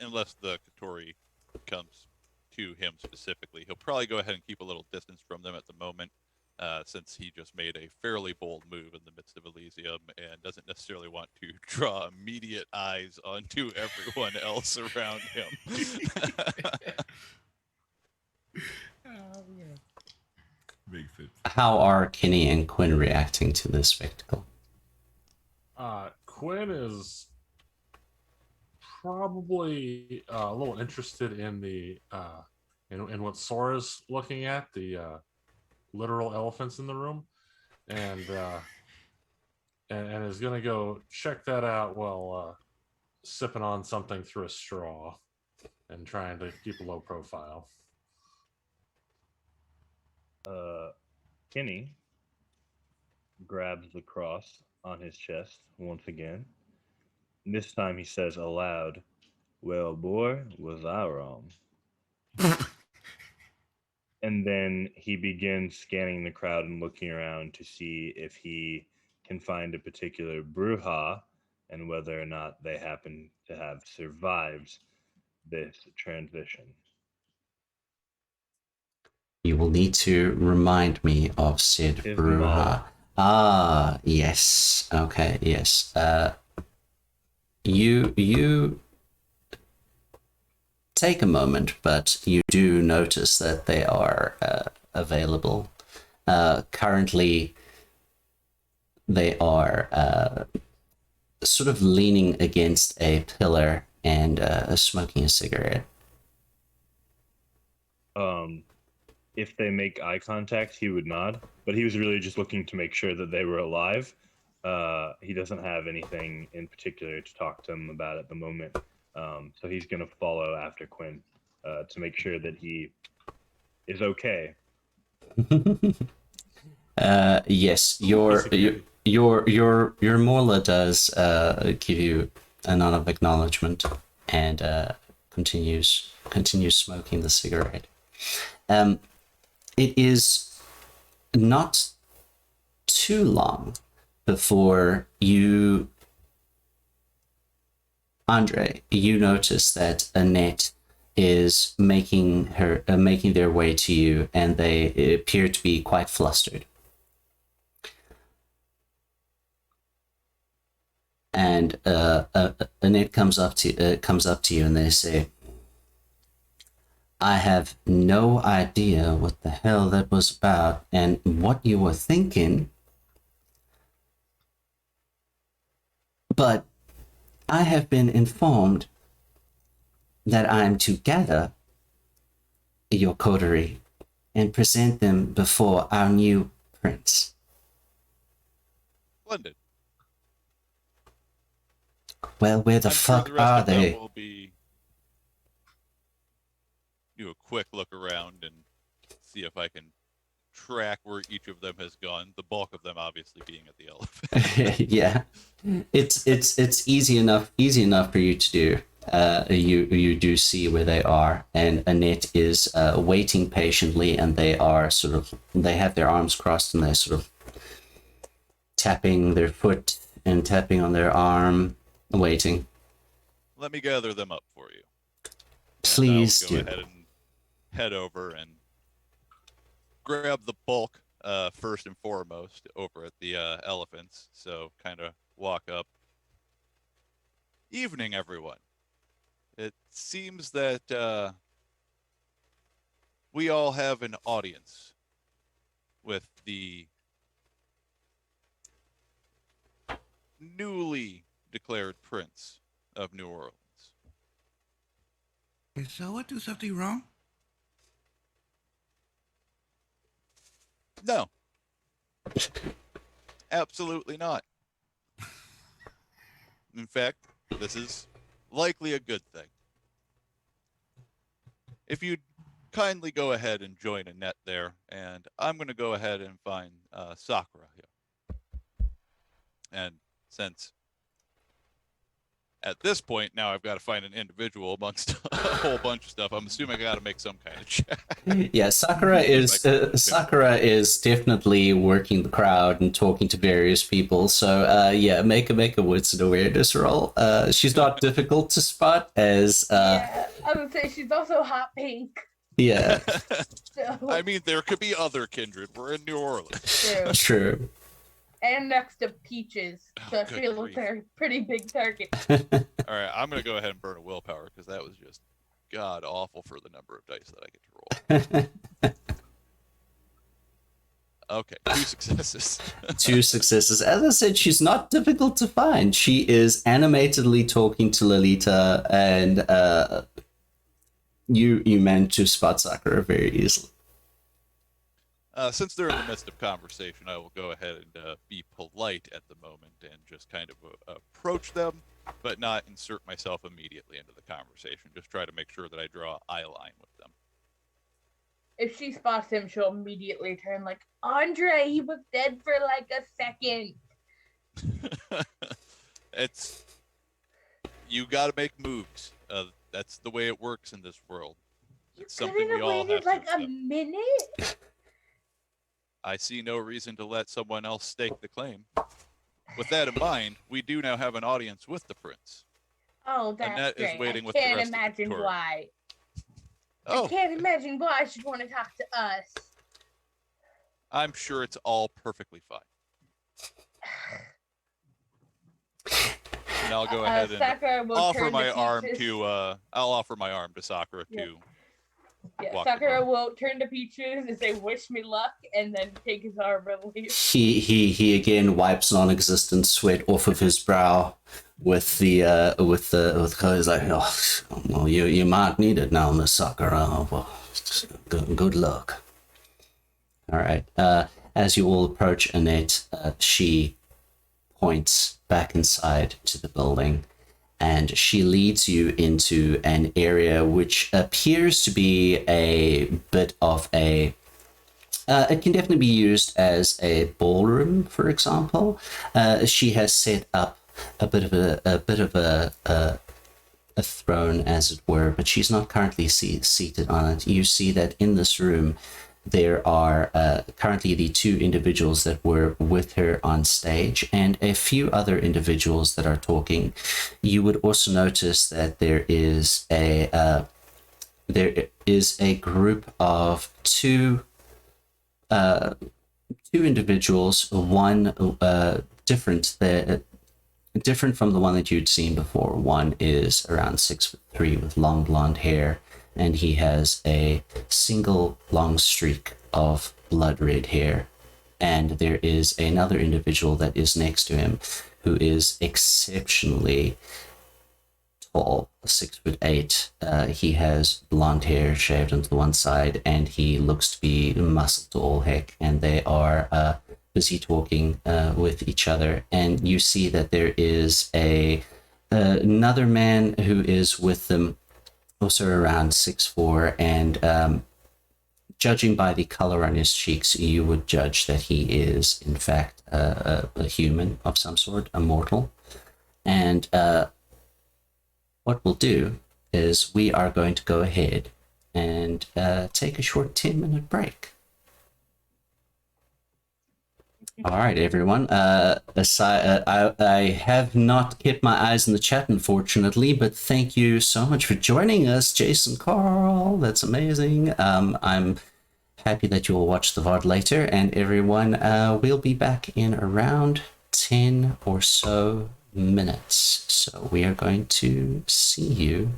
unless the Katori comes to him specifically, he'll probably go ahead and keep a little distance from them at the moment, since he just made a fairly bold move in the midst of Elysium and doesn't necessarily want to draw immediate eyes onto everyone else around him. Makes sense. How are Kenny and Quinn reacting to this spectacle? Quinn is probably a little interested in the in what Sora's looking at, the literal elephants in the room, and is gonna go check that out while sipping on something through a straw and trying to keep a low profile. Kenny grabs the cross on his chest once again. This time he says aloud, "Well, boy, was I wrong." And then he begins scanning the crowd and looking around to see if he can find a particular Bruja and whether or not they happen to have survived this transition. You will need to remind me of said Bruja. Ah, yes. Okay, yes. You take a moment, but you do notice that they are available. Currently, they are sort of leaning against a pillar and smoking a cigarette. If they make eye contact, he would nod, but he was really just looking to make sure that they were alive. He doesn't have anything in particular to talk to them about at the moment. So he's going to follow after Quinn to make sure that he is okay. Yes, your Morla does give you a nod of acknowledgement and continues smoking the cigarette. It is not too long before you, Andre, you notice that Annette is making their way to you, and they appear to be quite flustered. And Annette comes up to you, and they say, "I have no idea what the hell that was about and what you were thinking, but I have been informed that I am to gather your coterie and present them before our new prince." Splendid. Well, where the I'm sure fuck the rest are of them they? will be do a quick look around and see if I can track where each of them has gone. The bulk of them obviously being at the elephant. Yeah, it's easy enough for you to do. You do see where they are, and Annette is waiting patiently, and they have their arms crossed, and they're sort of tapping their foot and tapping on their arm, waiting. Let me gather them up for you. Please and I'll go do. ahead and head over and grab the bulk first and foremost over at the elephants. So kind of walk up. Evening, everyone. It seems that we all have an audience with the newly declared Prince of New Orleans. Is Zoa do something wrong? No. Absolutely not. In fact, this is likely a good thing. If you'd kindly go ahead and join Annette there, and I'm going to go ahead and find Sakura here. And since at this point now I've got to find an individual amongst a whole bunch of stuff, I'm assuming I got to make some kind of check. Yeah, Sakura is definitely working the crowd and talking to various people. So yeah, make a wits and awareness roll. She's not difficult to spot as Yeah, I would say she's also hot pink. yeah, So I mean, there could be other kindred. We're in New Orleans. true. true. And next to Peaches, so good she looks grief. like a pretty big target. All right, I'm going to go ahead and burn a willpower because that was just god awful for the number of dice that I get to roll. Okay, 2 successes. 2 successes. As I said, she's not difficult to find. She is animatedly talking to Lolita, and you managed to spot Sakura very easily. Since they're in the midst of conversation, I will go ahead and be polite at the moment and just kind of approach them, but not insert myself immediately into the conversation. Just try to make sure that I draw eye line with them. If she spots him, she'll immediately turn like, Andre, he was dead for like a second. It's you got to make moves. That's the way it works in this world. You It's something couldn't we have all waited have to like a accept. minute? I see no reason to let someone else stake the claim. With that in mind, we do now have an audience with the prince. Oh, that's Annette is great. waiting I with the can't rest of the imagine tour. why. I Oh, can't imagine why she'd want to talk to us. I'm sure it's all perfectly fine. And I'll go ahead and Sakura will offer turn my to arm Peaches. to I'll offer my arm to Sakura Yep. to Yeah, walk Sakura above. will turn to Peaches and say, "Wish me luck," and then take his arm and leave. He again wipes non-existent sweat off of his brow with he's like, oh, well, you might need it now, Miss Sakura. Well, good luck. All right. As you all approach Annette, she points back inside to the building, and she leads you into an area which appears to be a bit of a it can definitely be used as a ballroom, for example. She has set up a bit of a throne, as it were, but she's not currently seated on it. You see that in this room, there are currently the two individuals that were with her on stage and a few other individuals that are talking. You would also notice that there is a group of two individuals, one different from the one that you'd seen before. One is around 6'3" with long blonde hair, and he has a single long streak of blood red hair. And there is another individual that is next to him who is exceptionally tall, 6'8". He has blonde hair shaved onto the one side, and he looks to be muscled to all heck. And they are busy talking with each other. And you see that there is another man who is with them, also around 6'4", and judging by the color on his cheeks, you would judge that he is, in fact, a human of some sort, a mortal. And what we'll do is we are going to go ahead and take a short 10-minute break. All right, everyone. I have not kept my eyes in the chat, unfortunately, but thank you so much for joining us, Jason Carl. That's amazing. I'm happy that you'll watch the VOD later, and everyone, we'll be back in around 10 or so minutes. So we are going to see you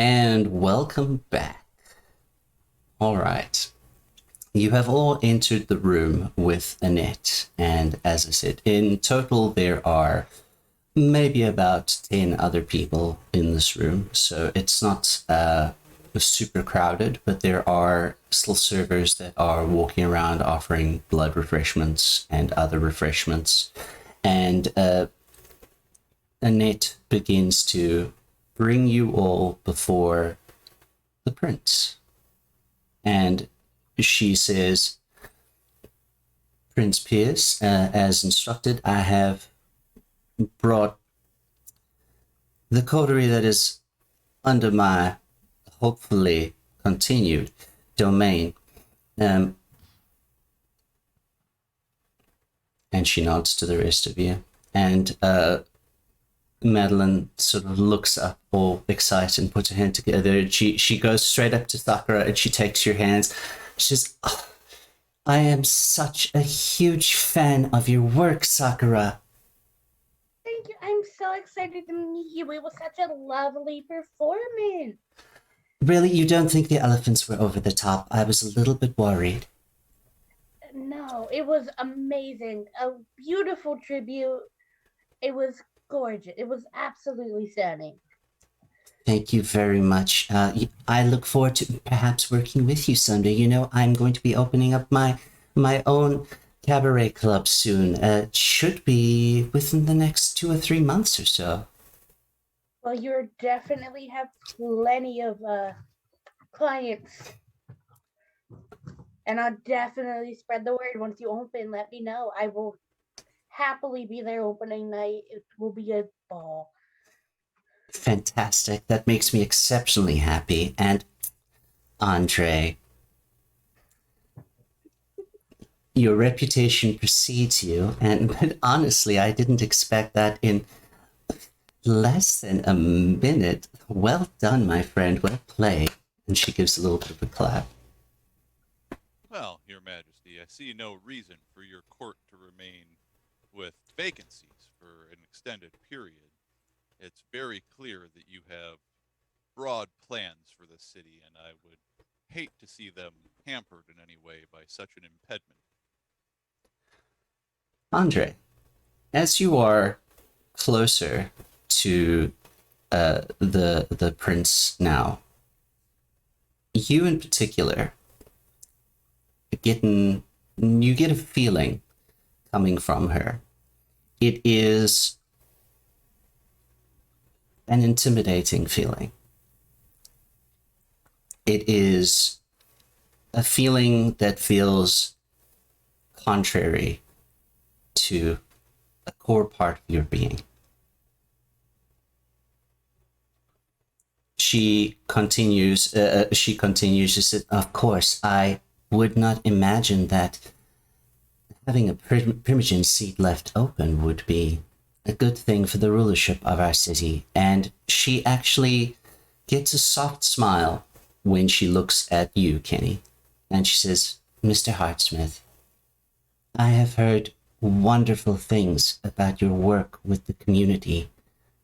And welcome back. All right. You have all entered the room with Annette, and as I said, in total there are maybe about 10 other people in this room, so it's not super crowded, but there are still servers that are walking around offering blood refreshments and other refreshments, and Annette begins to bring you all before the prince. And she says, Prince Pierce, as instructed, I have brought the coterie that is under my hopefully continued domain. And she nods to the rest of you. And Madeline sort of looks up all excited and puts her hand together. She goes straight up to Sakura and she takes your hands. She says, oh, I am such a huge fan of your work, Sakura. Thank you. I'm so excited to meet you. It was such a lovely performance. Really, you don't think the elephants were over the top? I was a little bit worried. No, it was amazing. A beautiful tribute. It was gorgeous. It was absolutely stunning. Thank you very much. I look forward to perhaps working with you someday. You know, I'm going to be opening up my own cabaret club soon. It should be within the next 2 or 3 months or so. Well, you definitely have plenty of clients. And I'll definitely spread the word. Once you open, let me know. I will happily be there opening night. It will be a ball. Fantastic. That makes me exceptionally happy. And Andre, your reputation precedes you, but honestly, I didn't expect that in less than a minute. Well done, my friend. Well played. And she gives a little bit of a clap. Well, Your Majesty, I see no reason for your court to remain with vacancies for an extended period. It's very clear that you have broad plans for the city, and I would hate to see them hampered in any way by such an impediment. Andre, as you are closer to the prince now, you in particular you get a feeling coming from her. It is an intimidating feeling. It is a feeling that feels contrary to a core part of your being. She continues, she said, of course, I would not imagine that having a primogen seat left open would be a good thing for the rulership of our city. And she actually gets a soft smile when she looks at you, Kenny. And she says, Mr. Hartsmith, I have heard wonderful things about your work with the community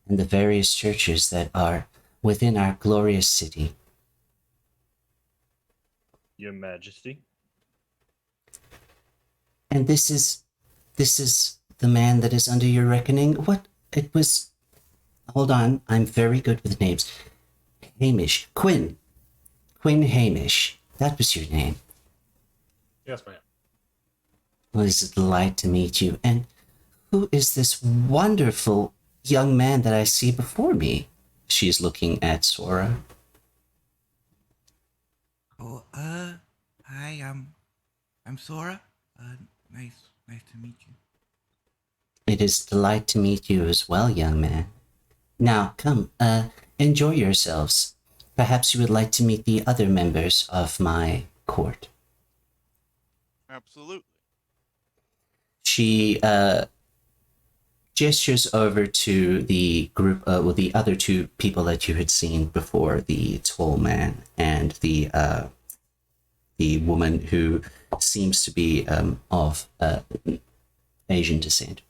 and the various churches that are within our glorious city. Your Majesty. And this is the man that is under your reckoning? What? It was... Hold on, I'm very good with names. Hamish. Quinn Hamish. That was your name. Yes, ma'am. Well, it's a delight to meet you. And who is this wonderful young man that I see before me? She's looking at Sora. Oh, hi, I'm Sora. Nice to meet you. It is a delight to meet you as well, young man. Now, come, enjoy yourselves. Perhaps you would like to meet the other members of my court. Absolutely. She gestures over to the group, the other two people that you had seen before, the tall man and the woman who seems to be of Asian descent.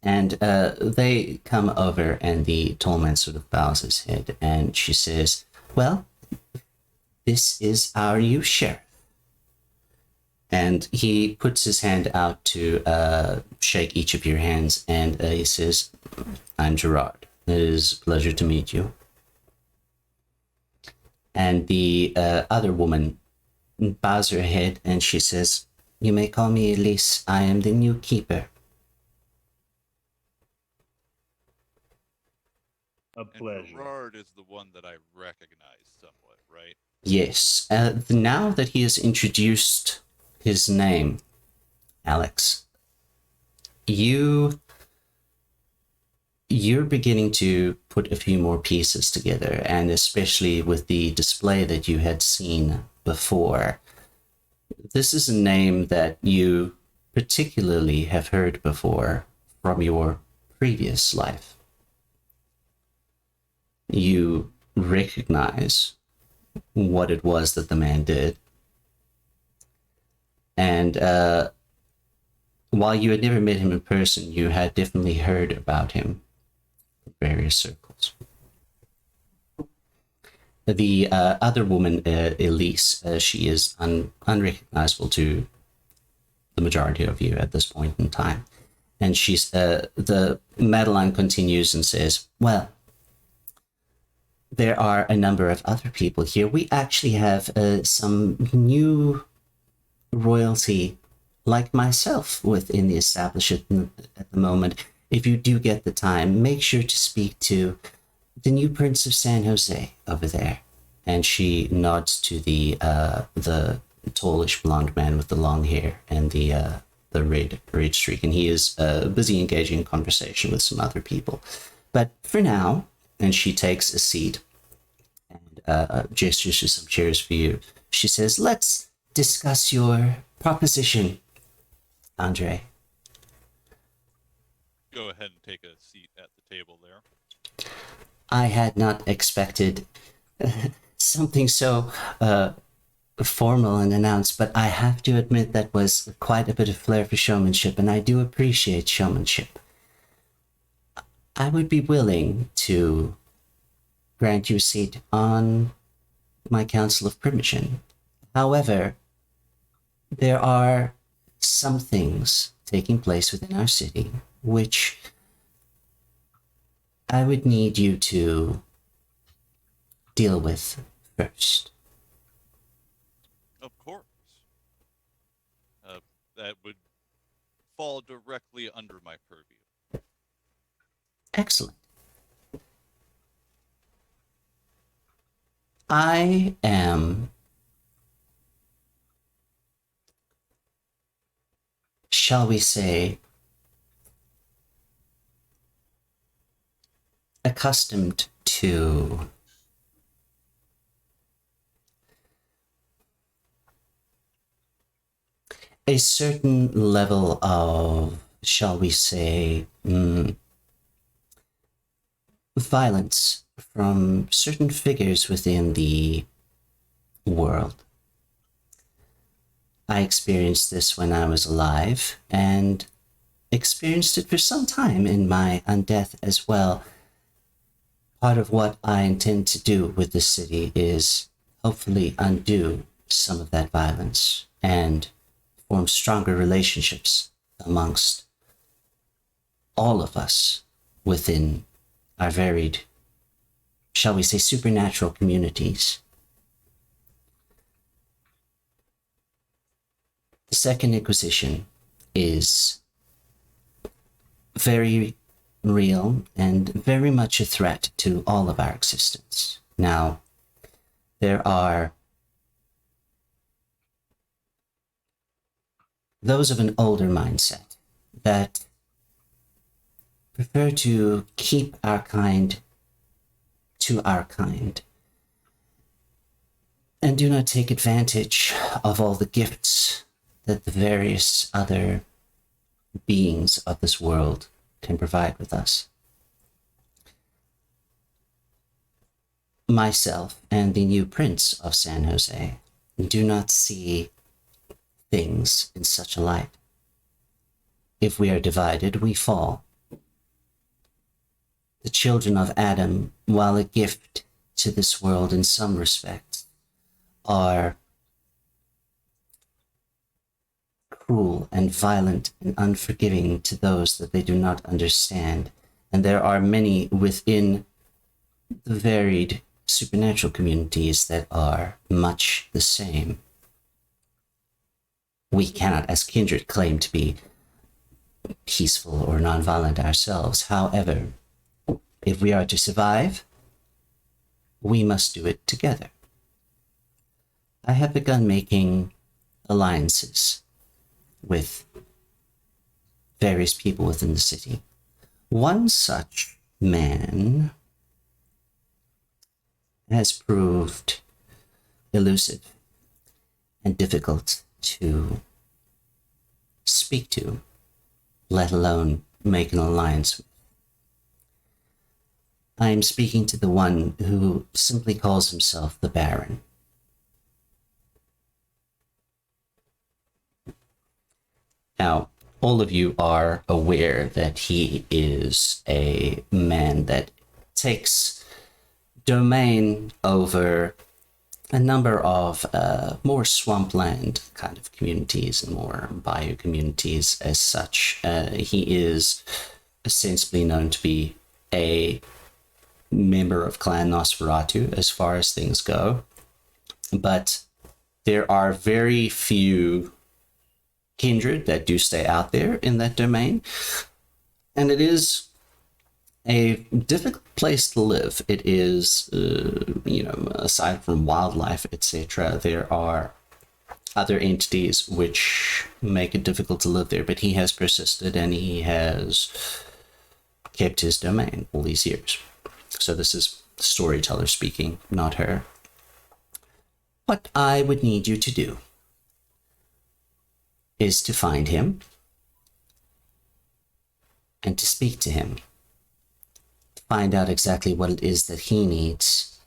And they come over, and the tall man sort of bows his head, and she says, Well, this is our new sheriff. And he puts his hand out to shake each of your hands, and he says, I'm Gerard. It is a pleasure to meet you. And the other woman bows her head, and she says, you may call me Elise. I am the new keeper. A And pleasure. Gerard is the one that I recognize somewhat, right? Yes. Now that he has introduced his name, Alex, you're beginning to put a few more pieces together, and especially with the display that you had seen before. This is a name that you particularly have heard before from your previous life. You recognize what it was that the man did. And while you had never met him in person, you had definitely heard about him in various circles. The other woman, Elise, she is unrecognizable to the majority of you at this point in time. And she's the Madeline continues and says, well, there are a number of other people here. We actually have some new royalty like myself within the establishment at the moment. If you do get the time, make sure to speak to the new Prince of San Jose over there. And she nods to the tallish blonde man with the long hair and the red streak, and he is busy engaging in conversation with some other people. But for now, and she takes a seat and gestures to some chairs for you. She says, let's discuss your proposition, Andre. Go ahead and take a seat at the table there. I had not expected something so formal and announced, but I have to admit that was quite a bit of flair for showmanship, and I do appreciate showmanship. I would be willing to grant you a seat on my Council of Primogen. However, there are some things taking place within our city which I would need you to deal with first. Of course. That would fall directly under my purview. Excellent. I am, shall we say, accustomed to a certain level of, shall we say, violence from certain figures within the world. I experienced this when I was alive, and experienced it for some time in my undeath as well. Part of what I intend to do with this city is hopefully undo some of that violence and form stronger relationships amongst all of us within our varied, shall we say, supernatural communities. The Second Inquisition is very real and very much a threat to all of our existence. Now, there are those of an older mindset that prefer to keep our kind to our kind and do not take advantage of all the gifts that the various other beings of this world can provide with us. Myself and the new Prince of San Jose do not see things in such a light. If we are divided, we fall. The children of Adam, while a gift to this world in some respect are cruel and violent and unforgiving to those that they do not understand. And there are many within the varied supernatural communities that are much the same. We cannot, as kindred, claim to be peaceful or nonviolent ourselves. However, if we are to survive, we must do it together. I have begun making alliances with various people within the city. One such man has proved elusive and difficult to speak to, let alone make an alliance with. I am speaking to the one who simply calls himself the Baron. Now, all of you are aware that he is a man that takes domain over a number of more swampland kind of communities and more bayou communities as such. He is ostensibly known to be a member of Clan Nosferatu as far as things go, but there are very few kindred that do stay out there in that domain, and it is a difficult place to live. It is, aside from wildlife, etc., there are other entities which make it difficult to live there, but he has persisted and he has kept his domain all these years. So this is the storyteller speaking, not her. What I would need you to do is to find him and to speak to him, to find out exactly what it is that he needs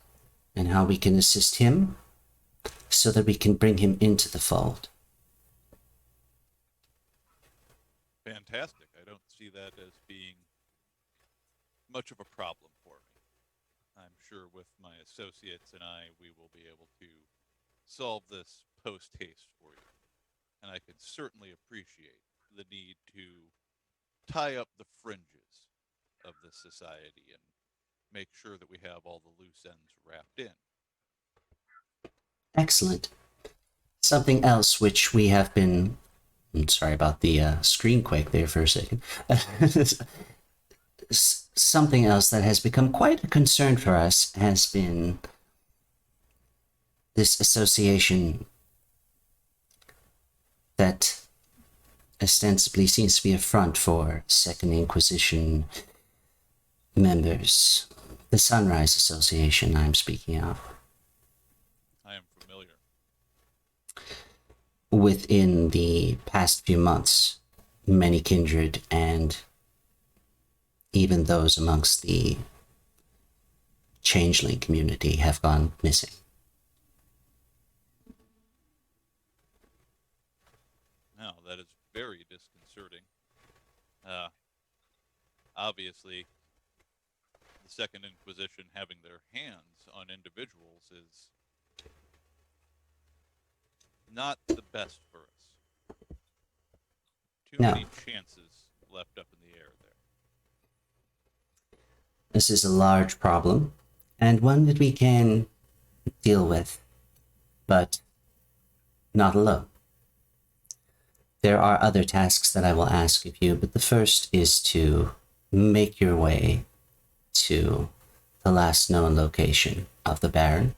and how we can assist him so that we can bring him into the fold. Fantastic. I don't see that as being much of a problem for me. I'm sure with my associates and we will be able to solve this post-haste for you. And I can certainly appreciate the need to tie up the fringes of the society and make sure that we have all the loose ends wrapped in. Excellent. Something else which we have been... I'm sorry about the screen quake there for a second. Something else that has become quite a concern for us has been this association that ostensibly seems to be a front for Second Inquisition members. The Sunrise Association I'm speaking of. I am familiar. Within the past few months, many kindred and even those amongst the changeling community have gone missing. Now, that is very disconcerting. Obviously, the Second Inquisition having their hands on individuals is not the best for us. Too No. many chances left up in the air there. This is a large problem, and one that we can deal with, but not alone. There are other tasks that I will ask of you, but the first is to make your way to the last known location of the Baron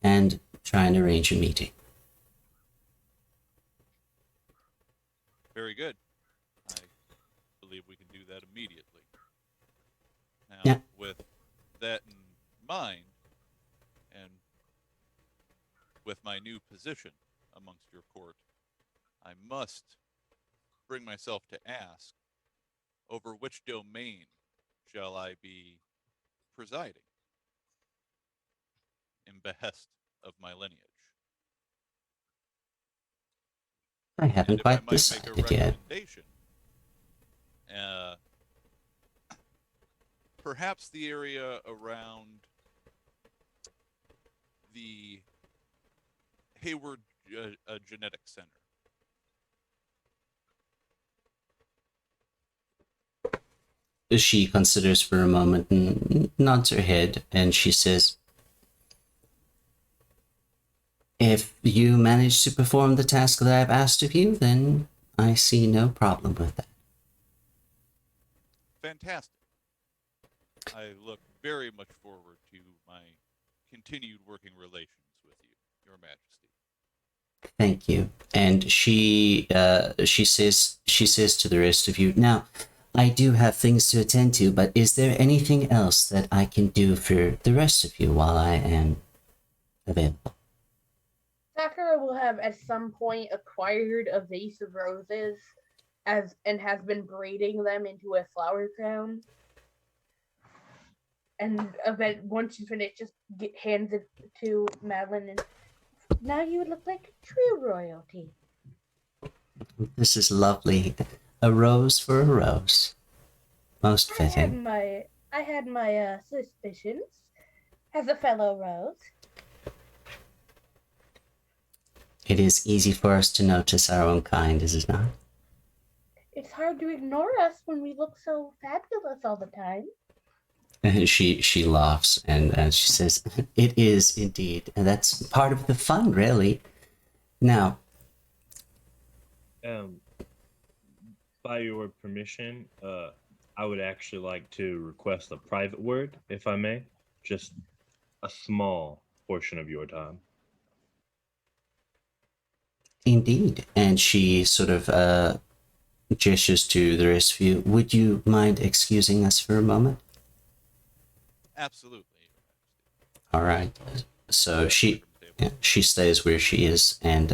and try and arrange a meeting. Very good. I believe we can do that immediately. Now, Yeah. with that in mind, and with my new position amongst your court, I must bring myself to ask, over which domain shall I be presiding in behest of my lineage? I haven't And if I quite might make a decided yet. recommendation, perhaps the area around the Hayward Genetics Center. She considers for a moment and nods her head, and she says, "If you manage to perform the task that I've asked of you, then I see no problem with that." Fantastic. I look very much forward to my continued working relations with you, Your Majesty. Thank you. And she says to the rest of you, "Now, I do have things to attend to, but is there anything else that I can do for the rest of you while I am available?" Sakura will have at some point acquired a vase of roses and has been braiding them into a flower crown. And once you finish, just hands it to Madeline, and now you look like true royalty. This is lovely. A rose for a rose. Most fitting. I had my suspicions as a fellow rose. It is easy for us to notice our own kind, is it not? It's hard to ignore us when we look so fabulous all the time. And she laughs and she says, "It is indeed, and that's part of the fun, really." Now, By your permission, I would actually like to request a private word, if I may. Just a small portion of your time. indeed, and she sort of gestures to the rest of you. "Would you mind excusing us for a moment?" Absolutely. All right. So she stays where she is, and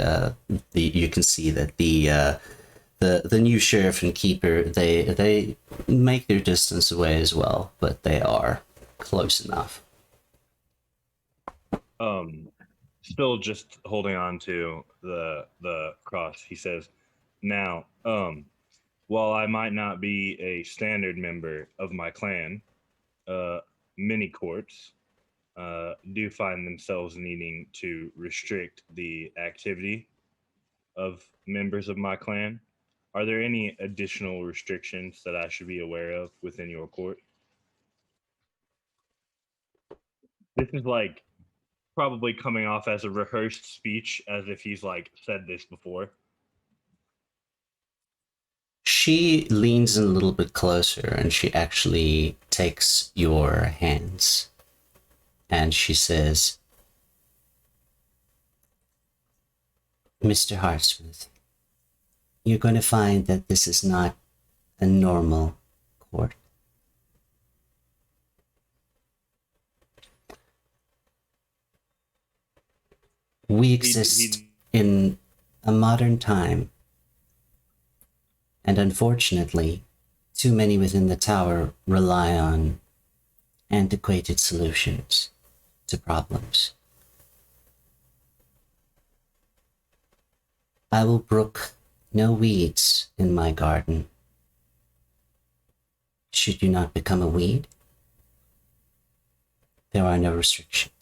you can see that the new sheriff and keeper, they make their distance away as well, but they are close enough. Still just holding on to the cross, he says, "Now, while I might not be a standard member of my clan, many courts do find themselves needing to restrict the activity of members of my clan. Are there any additional restrictions that I should be aware of within your court?" This is like probably coming off as a rehearsed speech, as if he's like said this before. She leans a little bit closer and she actually takes your hands and she says, "Mr. Hartsmith, you're going to find that this is not a normal court. We exist in a modern time, and unfortunately, too many within the tower rely on antiquated solutions to problems. I will brook no weeds in my garden. Should you not become a weed, there are no restrictions."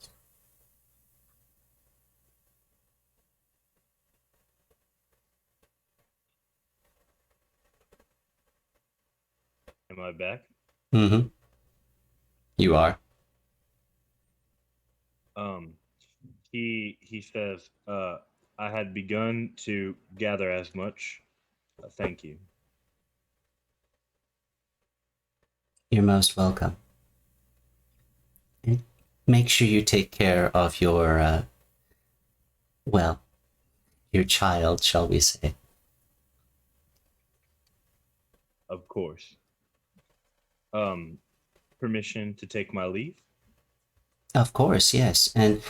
Am I back? Mm-hmm. You are. He says, "I had begun to gather as much. Thank you." You're most welcome. And make sure you take care of your, well, your child, shall we say. Of course. Permission to take my leave? Of course, yes. And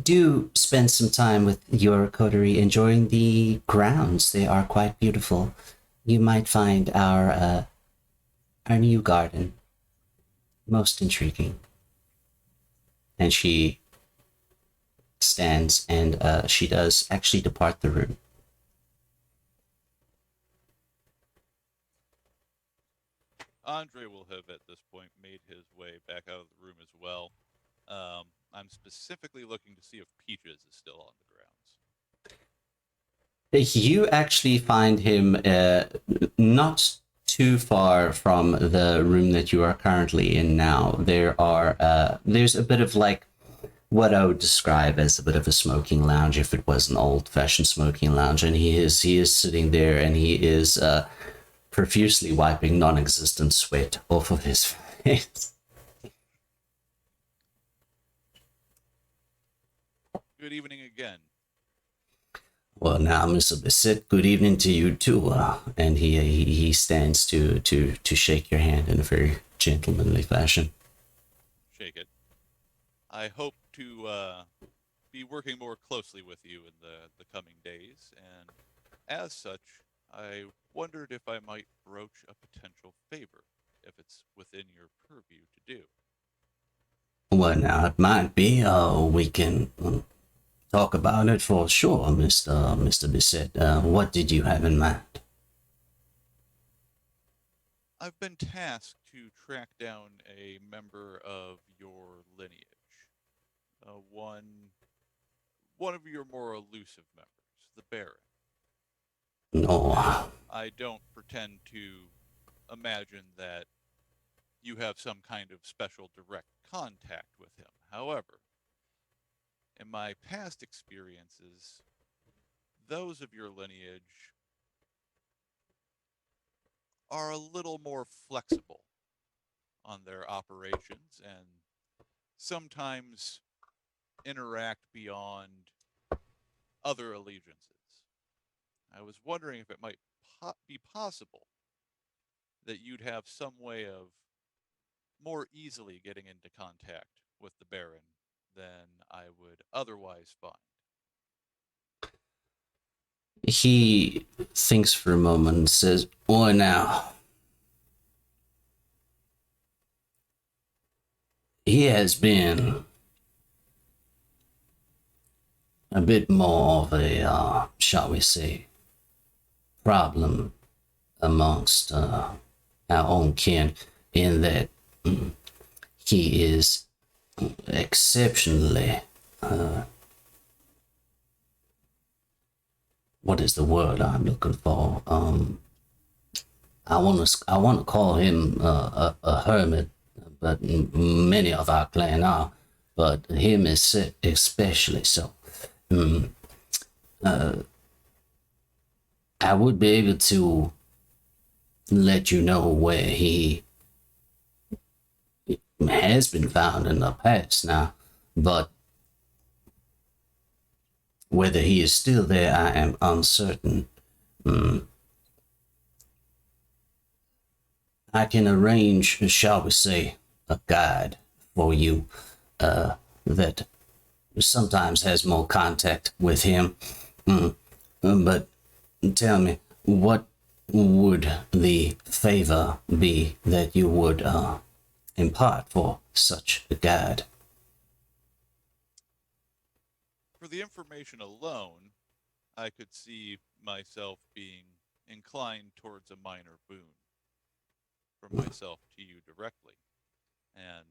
do spend some time with your coterie enjoying the grounds. They are quite beautiful. You might find our new garden most intriguing. And she stands and she does actually depart the room. Andre will have at this point made his way back out of the room as well. I'm specifically looking to see if Peaches is still on the grounds. You actually find him not too far from the room that you are currently in now. There's a bit of like what I would describe as a bit of a smoking lounge if it was an old-fashioned smoking lounge, and he is sitting there and he is profusely wiping non-existent sweat off of his face. Good evening again. Well, now, Mr. Bissett, good evening to you too. And he stands to shake your hand in a very gentlemanly fashion. Shake it. I hope to be working more closely with you in the coming days, and as such, I wondered if I might broach a potential favor, if it's within your purview to do. Well, now, it might be. We can talk about it for sure, Mr. Bissett. What did you have in mind? I've been tasked to track down a member of your lineage. One of your more elusive members, the Baron. No. I don't pretend to imagine that you have some kind of special direct contact with him. However, in my past experiences, those of your lineage are a little more flexible on their operations and sometimes interact beyond other allegiances. I was wondering if it might be possible that you'd have some way of more easily getting into contact with the Baron than I would otherwise find. He thinks for a moment and says, "Well, now, he has been a bit more of a, shall we say, problem amongst our own kin in that he is exceptionally, what is the word I'm looking for? I want to call him a hermit, but many of our clan are, but him is especially so. I would be able to let you know where he has been found in the past now, but whether he is still there, I am uncertain. I can arrange, shall we say, a guide for you that sometimes has more contact with him. But tell me, what would the favor be that you would impart for such a guide? For the information alone, I could see myself being inclined towards a minor boon from myself to you directly. And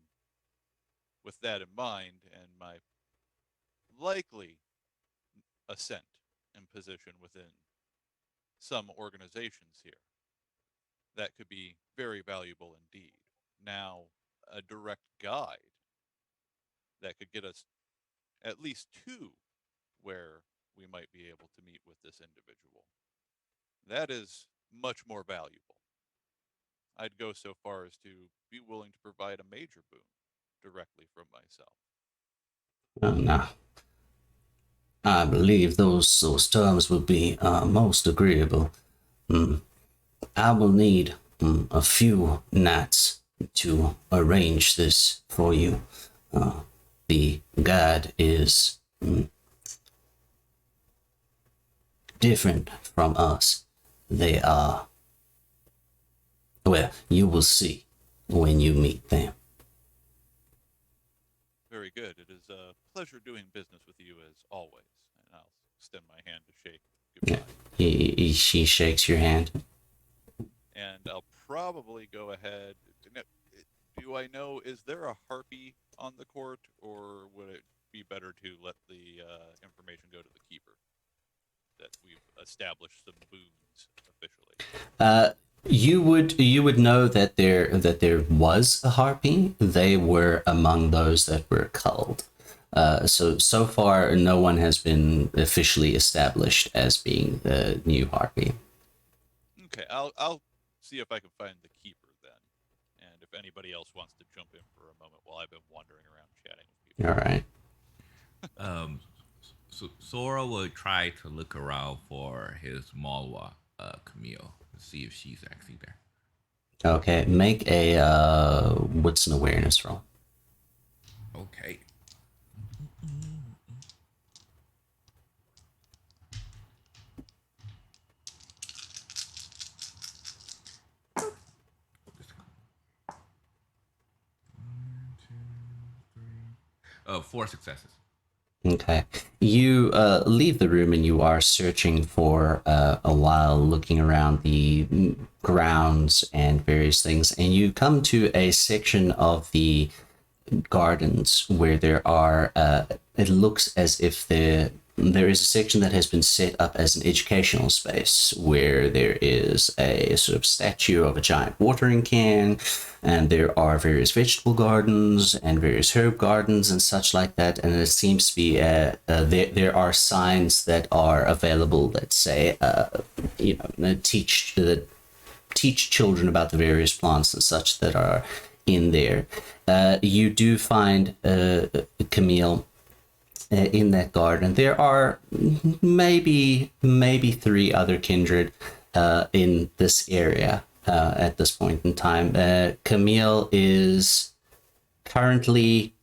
with that in mind, and my likely ascent in position within some organizations here, that could be very valuable indeed. Now, a direct guide that could get us at least to where we might be able to meet with this individual, that is much more valuable. I'd go so far as to be willing to provide a major boon directly from myself. Now, I believe those terms would be most agreeable. I will need a few nights to arrange this for you. The guide is different from us. They are, well, you will see when you meet them. Very good. It is a pleasure doing business with you as always. And I'll extend my hand to shake goodbye. She shakes your hand. And I'll probably go ahead. Do I know, is there a harpy on the court, or would it be better to let the information go to the keeper that we've established some boons officially? You would know that there was a harpy. They were among those that were culled. So far, no one has been officially established as being the new harpy. Okay, I'll see if I can find the keeper then, and if anybody else wants to jump in for a moment while I've been wandering around chatting with people. All right. So Sora will try to look around for his Malwa, Camille, to see if she's actually there. Okay. Make a what's an awareness roll? Okay. Four successes. Okay. You leave the room and you are searching for a while, looking around the grounds and various things, and you come to a section of the gardens where there are. It looks as if there is a section that has been set up as an educational space where there is a sort of statue of a giant watering can, and there are various vegetable gardens and various herb gardens and such like that. And it seems to be there are signs that are available that say teach children about the various plants and such that are in there. You do find Camille in that garden. There are maybe three other kindred in this area at this point in time. Camille is currently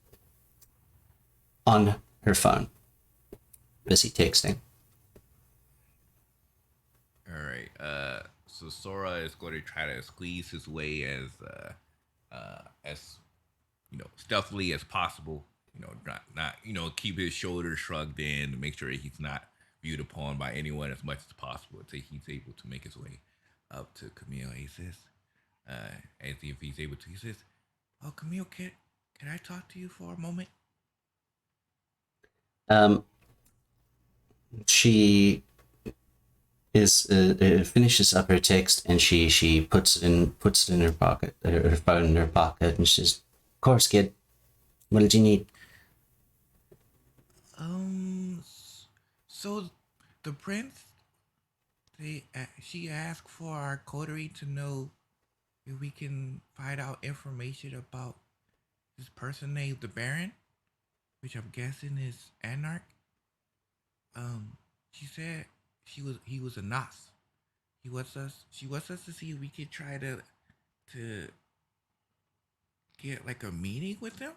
on her phone, busy texting. All right. So Sora is going to try to squeeze his way as stealthily as possible. Not keep his shoulders shrugged in to make sure he's not viewed upon by anyone as much as possible until he's able to make his way up to Camille. He says, as if he's able to, he says, "Oh, Camille, can I talk to you for a moment?" She is finishes up her text and she puts it in her pocket, her phone in her pocket, and she says, "Of course, kid. What did you need?" So the prince, she asked for our coterie to know if we can find out information about this person named the Baron, which I'm guessing is Anarch. She said he was a Nos. She wants us to see if we could try to get like a meeting with him.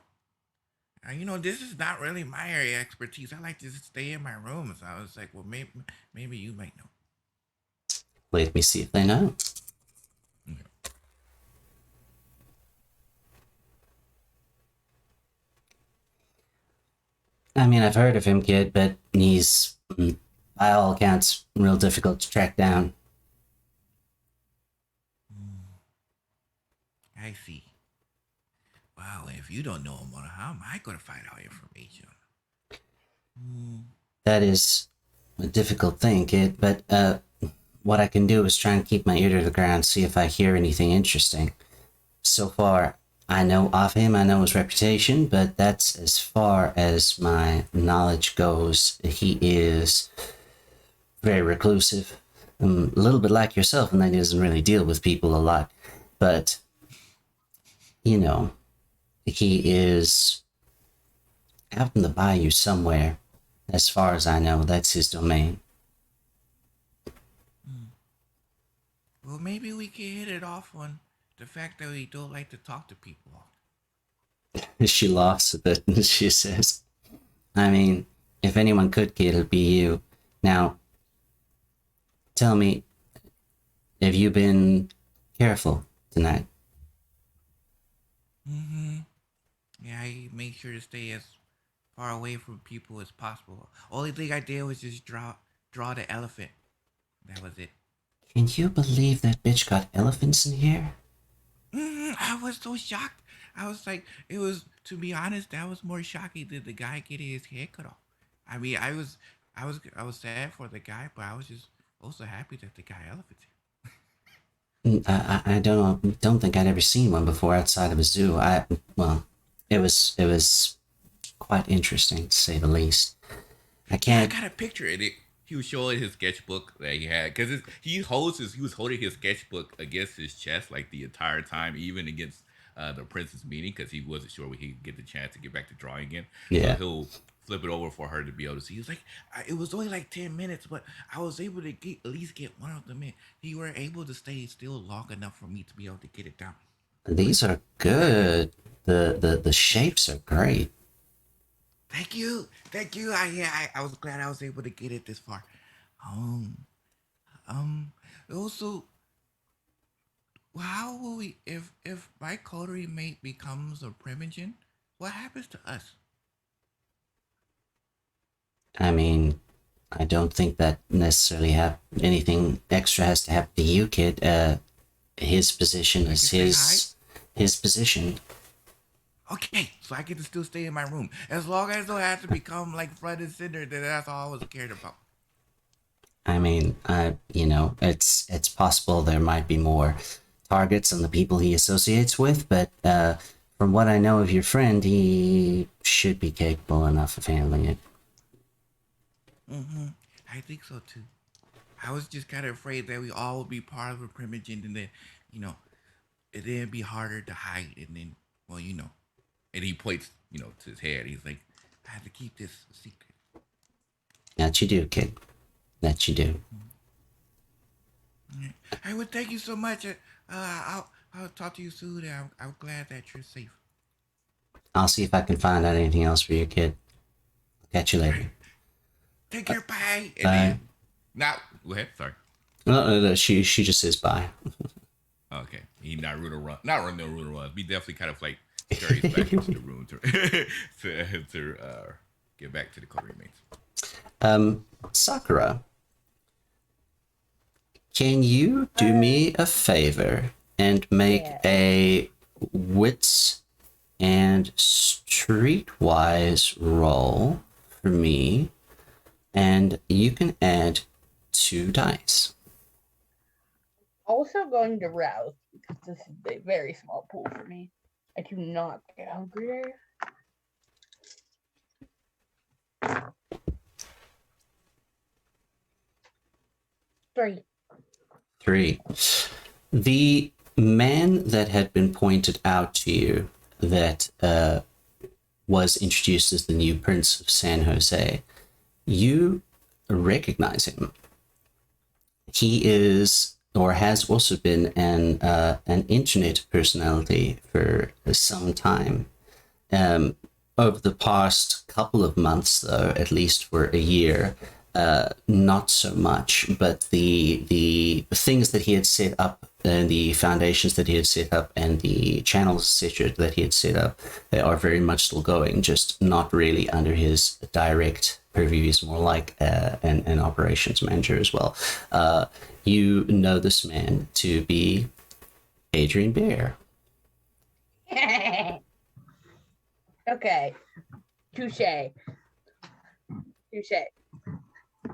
This is not really my area of expertise. I like to just stay in my room. So I was like, well, maybe you might know. Let me see if they know. Okay. I mean, I've heard of him, kid, but he's, by all accounts, real difficult to track down. I see. Wow, if you don't know him, how am I going to find out information? That is a difficult thing, kid, but what I can do is try and keep my ear to the ground, see if I hear anything interesting. So far, I know of him, I know his reputation, but that's as far as my knowledge goes. He is very reclusive, a little bit like yourself, and that he doesn't really deal with people a lot. But, he is out in the bayou somewhere. As far as I know, that's his domain. Well, maybe we can hit it off on the fact that we don't like to talk to people. She laughs a bit and she says, I mean, if anyone could, kid, it'd be you. Now, tell me, have you been careful tonight? Yeah, I make sure to stay as far away from people as possible. Only thing I did was just draw the elephant. That was it. Can you believe that bitch got elephants in here? I was so shocked. I was like, it was, to be honest, that was more shocking than the guy getting his head cut off. I mean, I was sad for the guy, but I was just also happy that the guy elevated. I don't think I'd ever seen one before outside of a zoo. Well, it was quite interesting to say the least. I Yeah, I can't. got a picture in it. He was showing his sketchbook that he had because he was holding his sketchbook against his chest like the entire time, even against the prince's meeting, because he wasn't sure when he'd get the chance to get back to drawing again. So Yeah, he'll flip it over for her to be able to see. He was like, it was only like 10 minutes, but I was able to at least get one of them in. He were able to stay still long enough for me to be able to get it down. these are good. The shapes are great. Thank you. I was glad I was able to get it this far. Um, um. Also, how will we if my coterie mate becomes a primogen? What happens to us? I mean, I don't think that necessarily have anything extra has to happen to you, kid. His position I is can his position. Okay, so I get to still stay in my room as long as I don't have to become like front and center. Then that's all I was cared about. I mean, it's possible there might be more targets on the people he associates with, but from what I know of your friend, he should be capable enough of handling it. Mm-hmm. I think so too. I was just kind of afraid that we all would be part of a primogen, and then, you know, and then it'd be harder to hide, and then, well, you know, and he points, to his head. He's like, I have to keep this a secret. That you do, kid. That you do. Mm. I would thank you so much. I'll talk to you soon. I'm glad that you're safe. I'll see if I can find out anything else for you, kid. I'll catch you All later. right. Take care. Bye. And Bye. then, now, go ahead. Sorry. No, she just says bye. Okay. He not run around. Not run no run around. He definitely kind of like scurries back into the room to get back to the co-remains. Sakura, can you do me a favor and make Yeah. a wits and streetwise roll for me, and you can add 2 dice. Also going to rouse because this is a very small pool for me. I do not get hungrier. Three. 3. The man that had been pointed out to you that was introduced as the new Prince of San Jose, you recognize him. He is, or has also been, an internet personality for some time. Over the past couple of months, though, at least for a year, not so much. But the things that he had set up, and the foundations that he had set up, and the channels, etc., that he had set up, they are very much still going, just not really under his direct purview. He's more like an operations manager as well. You know this man to be Adrian Bear. Okay. Touche.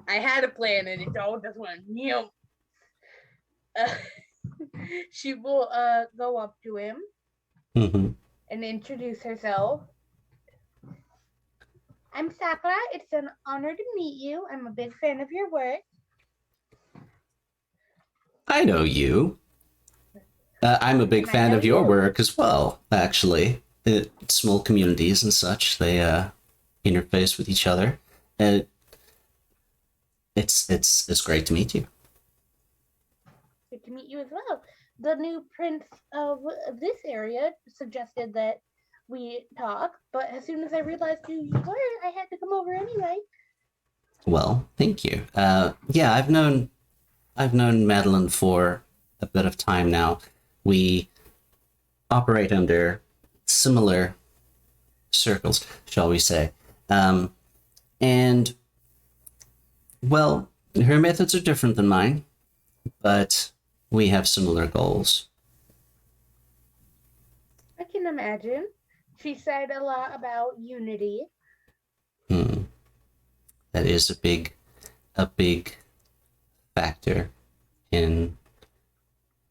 I had a plan and it all just went meow. She will go up to him Mm-hmm. and introduce herself. I'm Sakura. It's an honor to meet you. I'm a big fan of your work. I know you. I'm a big And I fan know of your you. work as well, actually. Small communities and such, they interface with each other. It's great to meet you. Good to meet you as well. The new prince of this area suggested that we talk, but as soon as I realized who you were, I had to come over anyway. Well, thank you. Yeah, I've known Madeline for a bit of time now. We operate under similar circles, shall we say. And, well, her methods are different than mine, but we have similar goals. I can imagine. She said a lot about unity. That is a big factor in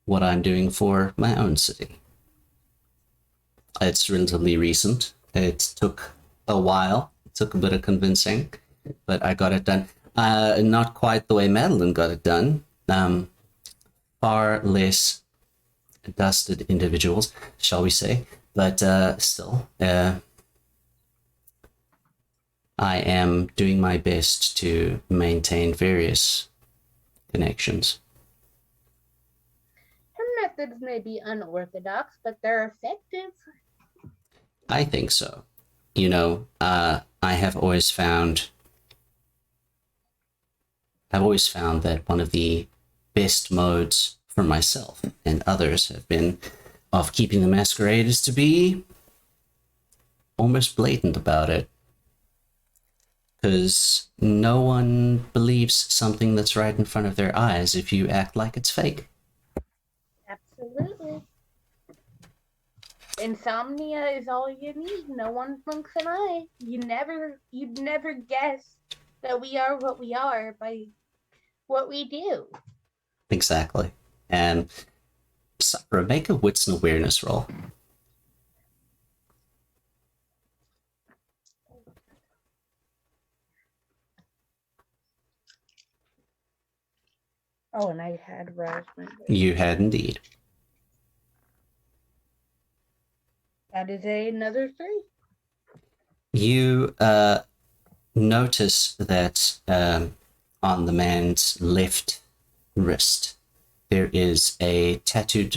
what I'm doing for my own city. It's relatively recent. It took a while. It took a bit of convincing, but I got it done. Not quite the way Madeline got it done. Far less dusted individuals, shall we say, but still, I am doing my best to maintain various connections. Her methods may be unorthodox, but they're effective. I think so. I have always found that one of the best modes for myself and others have been of keeping the Masquerade is to be almost blatant about it. Because no one believes something that's right in front of their eyes if you act like it's fake. Absolutely. Insomnia is all you need. No one blinks an eye. You'd never guess that we are what we are by what we do. Exactly. And Sakura, make a wits and awareness roll. Oh, and I had raspberry. You had indeed. That is another 3. You notice that on the man's left wrist there is a tattoo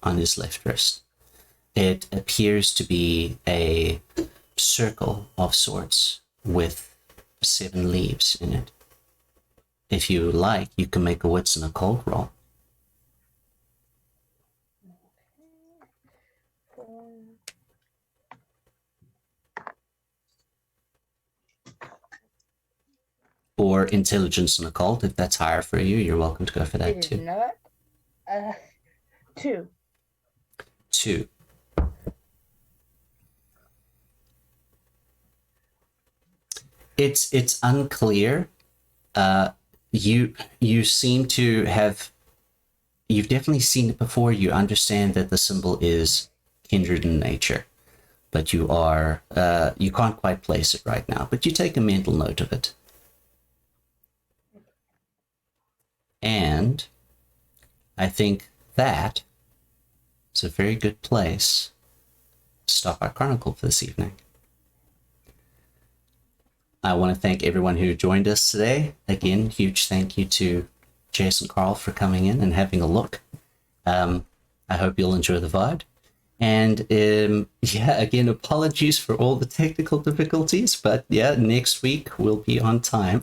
on his left wrist. It appears to be a circle of sorts with 7 leaves in it. If you like, you can make a wits and occult roll. Or intelligence and occult, if that's higher for you, you're welcome to go for that It is too. not. 2. 2. It's unclear. You seem to have. You've definitely seen it before. You understand that the symbol is kindred in nature, but you can't quite place it right now. But you take a mental note of it. And I think that is a very good place to stop our Chronicle for this evening. I want to thank everyone who joined us today. Again, huge thank you to Jason Carl for coming in and having a look. I hope you'll enjoy the VOD. And again, apologies for all the technical difficulties, but yeah, next week we'll be on time.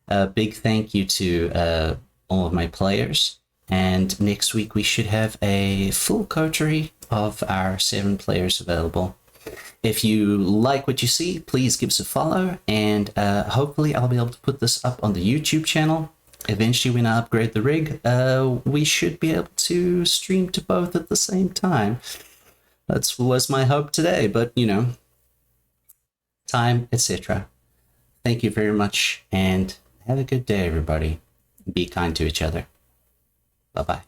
A big thank you to all of my players. And next week we should have a full coterie of our 7 players available. If you like what you see, please give us a follow. And hopefully I'll be able to put this up on the YouTube channel. Eventually, when I upgrade the rig, we should be able to stream to both at the same time. That was my hope today, but time, etc. Thank you very much, and have a good day, everybody. Be kind to each other. Bye-bye.